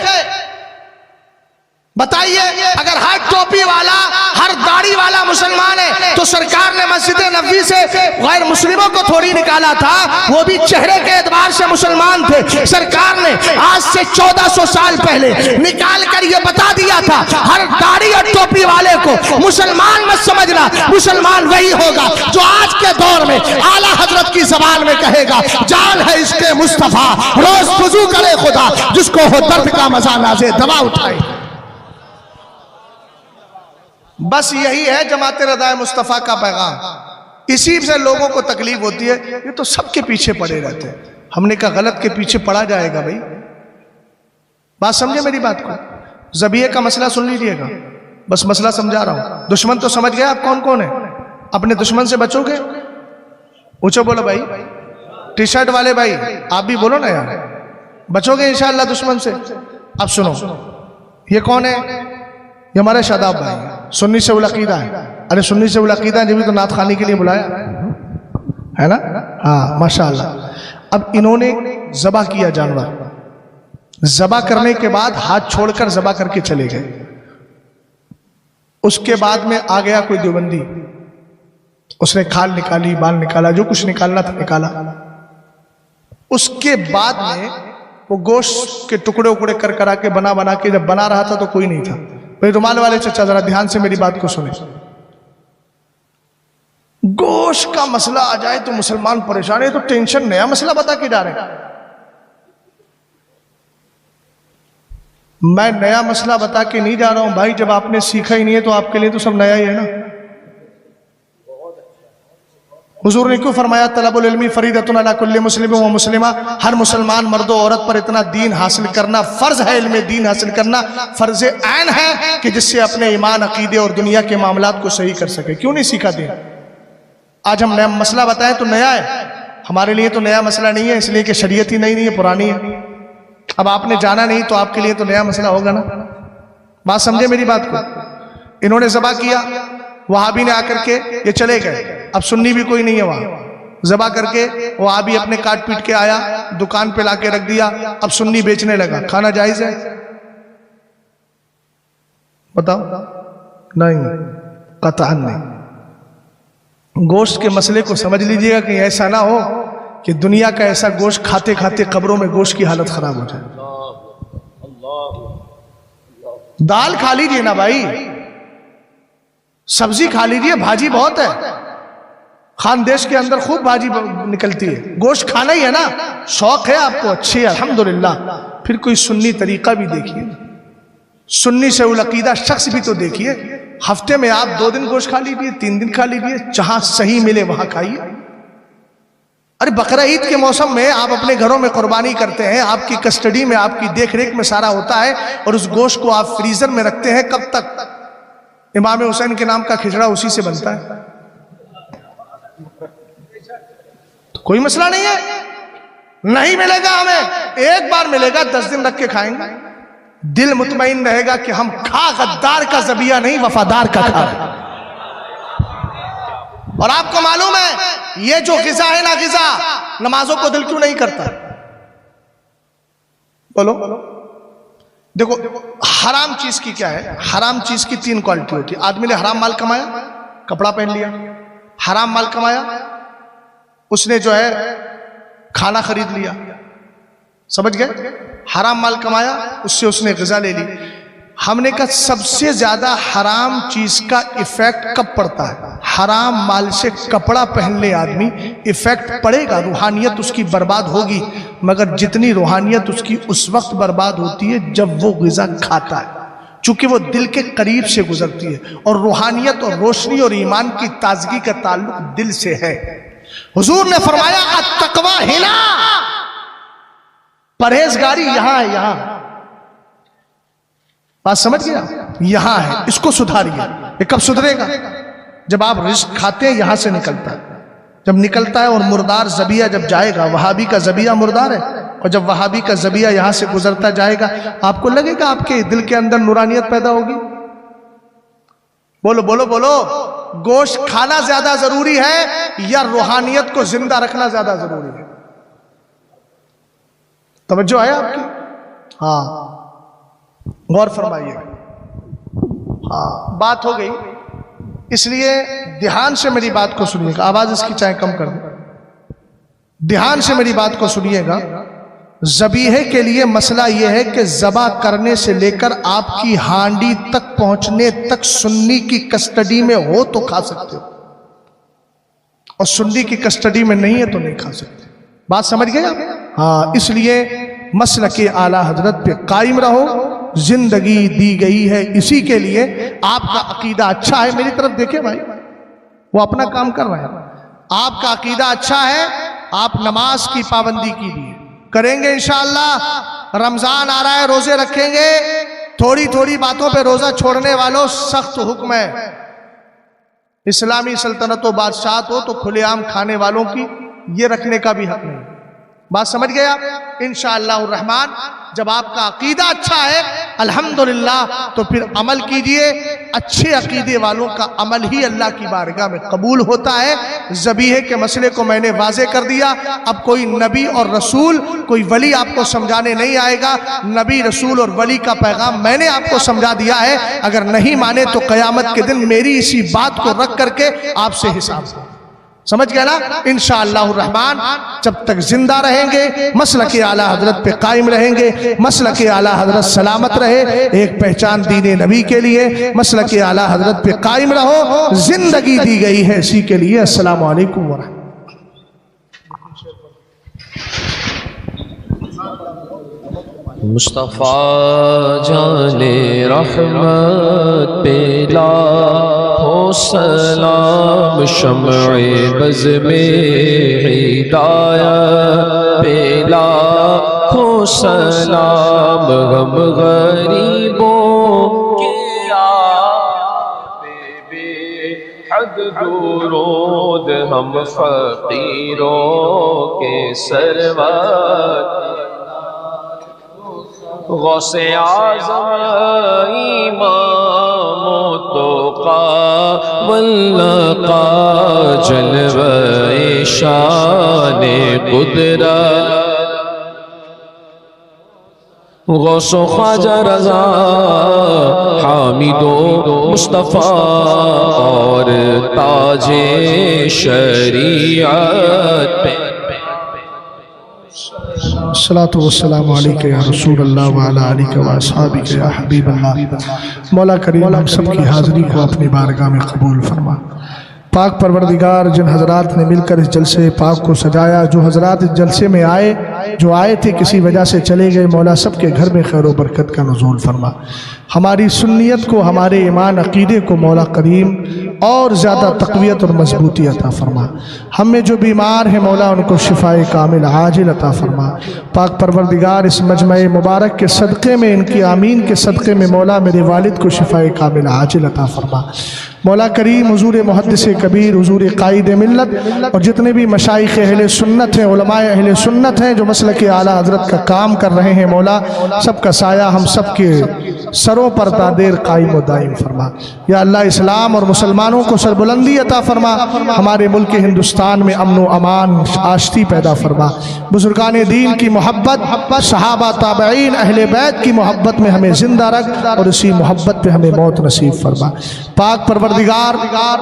बताइए? अगर हर टोपी वाला हर दाढ़ी वाला मुसलमान है तो सरकार ने मस्जिद नबवी से गैर मुस्लिमों को थोड़ी निकाला था, वो भी चेहरे के एतबार से मुसलमान थे। सरकार ने आज से 1400 साल पहले निकाल कर ये बता दिया था हर दाढ़ी और टोपी वाले को मुसलमान मत समझना, मुसलमान वही होगा जो आज के दौर में आला हजरत की जबान में कहेगा जान है इसके मुस्तफा, रोज वुजू करे खुदा, जिसको हो दर्द का मजा नाज़े दवा उठाए। बस यही है जमात रज़ाए मुस्तफ़ा का पैगाम। इसी से लोगों को तकलीफ होती है, ये तो सबके पीछे पड़े रहते हैं। हमने कहा गलत के पीछे पड़ा जाएगा भाई। बात समझे मेरी बात को? ज़बीहे का मसला सुन लीजिएगा, बस मसला समझा रहा हूं। दुश्मन तो समझ गए आप कौन कौन है? अपने दुश्मन से बचोगे? ऊंचे बोलो भाई, टी शर्ट वाले भाई आप भी बोलो ना यार, बचोगे इंशाअल्लाह दुश्मन से। अब सुनो, ये कौन है? ये हमारे शादाब भाई सुन्नी से उल-अक़ीदा है। अरे सुन्नी से उल-अक़ीदा जब भी तो नात खानी के लिए बुलाया है ना? हाँ माशाअल्लाह। अब इन्होंने ज़बा किया जानवर, ज़बा करने के बाद हाथ छोड़कर ज़बा करके चले गए। उसके बाद में आ गया कोई देवबंदी, उसने खाल निकाली, बाल निकाला, जो कुछ निकालना था निकाला। उसके बाद में वो गोश्त के टुकड़े उकड़े कर करा के बना के जब बना रहा था तो कोई नहीं था। भाई रुमाल वाले चचा जरा ध्यान से मेरी बात को सुने। गोश्त का मसला आ जाए तो मुसलमान परेशान है, तो टेंशन नया मसला बता के जा रहे हैं। मैं नया मसला बता के नहीं जा रहा हूं भाई, जब आपने सीखा ही नहीं है तो आपके लिए तो सब नया ही है ना। हुजूर ने क्यों फरमाया तलबुल इल्मी फरीदतुन अला कुल्ली मुस्लिम व मुस्लिमा, हर मुसलमान मर्द और औरत पर इतना दीन हासिल करना फर्ज है, इल्म दीन हासिल करना फर्ज ऐन है कि जिससे अपने ईमान अकीदे और दुनिया के मामलात को सही कर सके। क्यों नहीं सीखा दीन? आज हम नया मसला बताएं तो नया है, हमारे लिए तो नया मसला नहीं है, इसलिए कि शरीयत ही नहीं है, पुरानी है। अब आपने जाना नहीं तो आपके लिए तो नया मसला होगा ना। बात समझे मेरी बात को? इन्होंने ज़बा किया, वहाबी ने आकर के ये चले गए। अब सुन्नी भी कोई नहीं है वहां, ज़बा करके वहाबी अपने काट पीट के आया, दुकान पे लाके रख दिया। अब सुन्नी बेचने लगा। खाना जायज है? बताओ। नहीं, कतअन नहीं। गोश्त के मसले को समझ लीजिएगा कि ऐसा ना हो कि दुनिया का ऐसा गोश्त खाते खाते कब्रों में गोश्त की हालत खराब हो जाए। दाल खा लीजिए ना भाई, सब्जी खा लीजिए, भाजी बहुत है, खानदेश के अंदर खूब भाजी निकलती है। गोश्त खाना ही है ना, शौक है आपको, अच्छी है अल्हम्दुलिल्लाह। फिर कोई सुन्नी तरीका भी देखिए, सुन्नी से उल-अक़ीदा शख्स भी तो देखिए। हफ्ते में आप 2 दिन गोश्त खा लीजिए, 3 दिन खा लीजिए, जहां सही मिले वहां खाइए। अरे बकरा ईद के मौसम में आप अपने घरों में कुर्बानी करते हैं, आपकी कस्टडी में आपकी देखरेख में सारा होता है, और उस गोश्त को आप फ्रीजर में रखते हैं। कब तक? इमाम हुसैन के नाम का खिचड़ा उसी से बनता है, तो कोई मसला नहीं है। नहीं मिलेगा हमें, एक बार मिलेगा, 10 दिन रख के खाएंगे, दिल मुतमईन रहेगा कि हम खा गद्दार का ज़बिया नहीं, वफादार का खा। और आपको मालूम है ये जो ग़िज़ा है ना, ग़िज़ा नमाजों को दिल क्यों नहीं करता? बोलो। देखो हराम चीज की क्या है, हराम चीज की 3 क्वालिटी होती है। आदमी ने हराम माल कमाया, कपड़ा पहन लिया, हराम माल कमाया, उसने जो है खाना खरीद लिया, समझ गए? हराम माल कमाया, उससे उसने ग़िज़ा ले ली। हमने कहा सबसे ज्यादा हराम चीज का इफेक्ट कब पड़ता है? हराम माल से कपड़ा पहन ले आदमी, इफेक्ट पड़ेगा, रूहानियत उसकी बर्बाद होगी, मगर जितनी रूहानियत उसकी उस वक्त बर्बाद होती है जब वो ग़िज़ा खाता है, चूंकि वो दिल के करीब से गुजरती है, और रूहानियत और रोशनी और ईमान की ताजगी का ताल्लुक दिल से है। हुजूर ने फरमाया अत्तक़वा हिना, परहेजगारी यहां है, यहां। बात समझ गया? यहां है, इसको सुधारिए। ये कब सुधरेगा? जब आप रिस्क खाते हैं यहां से निकलता है, जब निकलता है और मुर्दार जबिया जब जाएगा, वहाबी का जबिया मुर्दार है, और जब वहाबी का जबिया यहां से गुजरता जाएगा, आपको लगेगा आपके दिल के अंदर नूरानियत पैदा होगी। बोलो बोलो बोलो, गोश्त खाना ज्यादा जरूरी है या रूहानियत को जिंदा रखना ज्यादा जरूरी है? तवज्जो है आपकी? हाँ, गौर फरमाइए। हाँ, बात हो गई, इसलिए ध्यान से मेरी बात को सुनिएगा। आवाज इसकी चाहे कम कर दो, ध्यान से मेरी बात को सुनिएगा। ज़बीहे के लिए मसला यह है कि ज़बा करने से लेकर आपकी हांडी तक पहुंचने तक सुन्नी की कस्टडी में हो तो खा सकते हो, और सुन्नी की कस्टडी में नहीं है तो नहीं खा सकते। बात समझ गए आप? हाँ, इसलिए मसलके आला हजरत पे कायम रहो। जिंदगी दी गई है इसी के लिए। आपका अकीदा अच्छा है, मेरी तरफ देखे भाई, वो अपना काम कर रहे हैं। आपका अकीदा अच्छा है, आप नमाज की पाबंदी कीजिए, करेंगे इंशाअल्लाह। रमजान आ रहा है, रोजे रखेंगे। थोड़ी थोड़ी बातों पे रोजा छोड़ने वालों सख्त हुक्म है। इस्लामी सल्तनत व बादशाहत हो तो खुलेआम खाने वालों की ये रखने का भी हक नहीं। बात समझ गए आप? इंशाअल्लाह रहमान जब आपका अकीदा अच्छा है अल्हम्दुलिल्लाह, तो फिर अमल कीजिए। अच्छे अकीदे वालों का अमल ही अल्लाह की बारगाह में कबूल होता है। ज़बीहे के मसले को मैंने वाज़े कर दिया। अब कोई नबी और रसूल, कोई वली आपको समझाने नहीं आएगा। नबी रसूल और वली का पैगाम मैंने आपको समझा दिया है। अगर नहीं माने तो क़यामत के दिन मेरी इसी बात को रख करके आपसे हिसाब। समझ गया ना? इंशाअल्लाह रहमान जब तक जिंदा रहेंगे, मसलके आला हजरत पे कायम रहेंगे। मसलके आला हजरत सलामत रहे, एक पहचान दीने नबी के लिए। मसलके आला हजरत पे कायम रहो, जिंदगी दी गई है इसी के लिए। अस्सलामु अलैकुम व मुस्तफ़ा जाने रहमत पे लाखों सलाम, शम्ए बज़ में हिदायत पे लाखों सलाम, गम गरीबों के बेहद दुरूद, हम फ़कीरों के सरवर गौसे आज़म इमाम तोक़ा वल्लक़ा, जलवे शान कुदरत गौसो ख्वाजा रज़ा हामिदो मुस्तफ़ा और ताजे शरीयत पे। अस्सलातु वस्सलामु अलैका या रसूल अल्लाह व अला आलिका व अस्हाबिका या हबीब अल्लाह। मौला करीम हम सब की हाज़िरी को अपनी बारगाह में कबूल फरमा। पाक परवरदिगार, जिन हजरात ने मिलकर इस जलसे पाक को सजाया, जो हजरात इस जलसे में आए, जो आए थे किसी वजह से चले गए, मौला सब के घर में खैर व बरकत का नुज़ूल फरमा। हमारी सुन्नियत को, हमारे ईमान अकीदे को मौला करीम और ज़्यादा तक़वियत और मजबूती अता फरमा। हम में जो बीमार हैं मौला उनको शिफाए कामिल आजिल अता फरमा। पाक परवरदिगार इस मजमे मुबारक के सदक़े में, इनकी आमीन के सदक़े में मौला मेरे वालिद को शिफाए कामिल आजिल अता फरमा। मौला करीम हुज़ूर मुहद्दिस कबीर, हुज़ूर कायद मिल्लत और जितने भी मशाइख़ अहले सुन्नत हैं, उलमाए अहले सुन्नत हैं जो मसलके आला हज़रत का काम कर रहे हैं, मौला सबका साया हम सब के सरों पर दादेर कायम व दायम फरमा। या अल्लाह इस्लाम और मुसलमानों को सरबुलंदी अता फरमा। हमारे मुल्क हिंदुस्तान में अमन व अमान आश्ती पैदा फरमा। बुजुर्गान दीन की मोहब्बत, सहाबा ताबईन अहले बैत की मोहब्बत में हमें जिंदा रख और इसी मोहब्बत पे हमें मौत नसीब फरमा। पाक परवरदिगार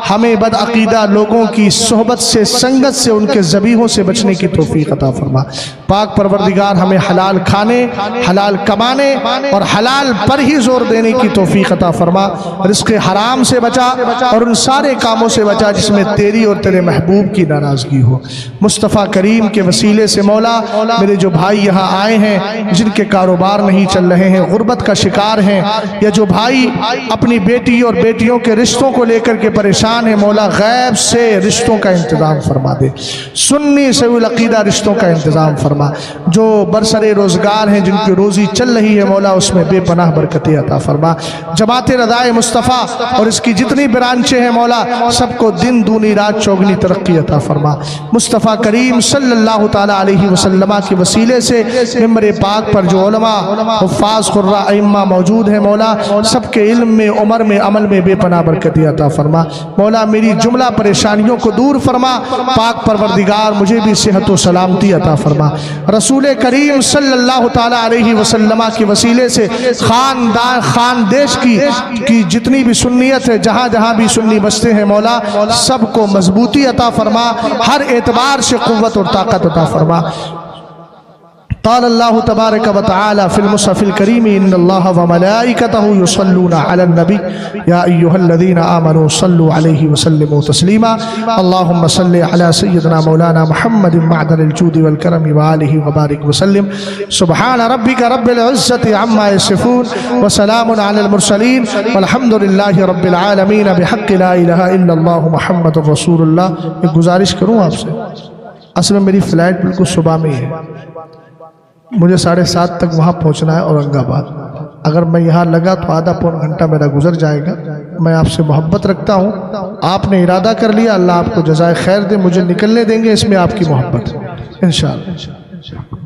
हमें बदअकीदा लोगों की सोहबत से, संगत से, उनके ज़बीहों से बचने की तौफीक अता फरमा। पाक परवरदिगार हमें हलाल खाने, हलाल कमाने और हलाल पर ही जोर देने की तौफीक अता फरमा। रिज़्क़ हराम से बचा और उन सारे कामों से बचा जिसमें तेरी और तेरे महबूब की नाराज़गी हो। मुस्तफ़ा करीम के वसीले से मौला मेरे जो भाई यहाँ आए हैं, जिनके कारोबार नहीं चल रहे हैं, गुर्बत का शिकार हैं, या जो भाई अपनी बेटी और बेटियों के रिश्तों को लेकर के परेशान है, मौला गैब से रिश्तों का इंतज़ाम फरमा दे। सुन्नी सवील अकीदा रिश्तों का इंतज़ाम फरमा फरमा। जो बरसरे रोज़गार हैं, जिनकी रोज़ी चल रही है मौला, उसमें बेपनाह बरकतें अता फरमा। जमात रज़ाए मुस्तफ़ा और इसकी जितनी ब्रांचें हैं मौला, सबको दिन दूनी रात चौगनी तरक्की अता फरमा। मुस्तफ़ा करीम सल्लल्लाहु ताला अलैहि वसल्लम के वसीले से मिंबर पाक पर जो उलमा हुफ़्फ़ाज़ क़ुर्रा अइम्मा मौजूद हैं मौला, सबके इल्म में, उमर में, अमल में बेपनाह बरकतें अता फरमा। मौला मेरी जुमला परेशानियों को दूर फरमा। पाक परवरदिगार मुझे भी सेहत व सलामती अता फरमा। रसूल करीम सल्लल्लाहु ताला अलैहि वसल्लम के वसीले से खानदान खानदेश की जितनी भी सुन्नियत है, जहाँ जहाँ भी सुन्नी बसते हैं मौला, सबको मजबूती अता फरमा, हर एतबार से कुव्वत और ताकत अता फरमा। क़ालल्लाहु तबारक व तआला फ़िल मुसहफ़िल करीम इन्नल्लाह व मलाइकतहु युसल्लूना अलन नबी या अय्युहल्लज़ीना आमनू सल्लु अलैहि व सल्लिमू तस्लीमा। अल्लाहुम्मा सल्लि अला सय्यिदिना मौलाना मुहम्मदिन मअदनिल जूदि वल करम व आलिहि व बारिक व सल्लिम। सुब्हान रब्बिका रब्बिल इज़्ज़ति अम्मा यसिफून व सलामुन अलल मुरसलीन वल्हम्दुलिल्लाहि रब्बिल आलमीन बिहक़्क़ि ला इलाहा इल्लल्लाहु मुहम्मदुर रसूलुल्लाह। एक गुजारिश करूँ आपसे, असल में मेरी फ़्लाइट बिल्कुल सुबह में है, मुझे 7:30 तक वहाँ पहुँचना है औरंगाबाद। अगर मैं यहाँ लगा तो आधा पौन घंटा मेरा गुजर जाएगा। मैं आपसे मोहब्बत रखता हूँ, आपने इरादा कर लिया, अल्लाह आपको जज़ाए खैर दे, मुझे निकलने देंगे, इसमें आपकी मोहब्बत है इंशाअल्लाह।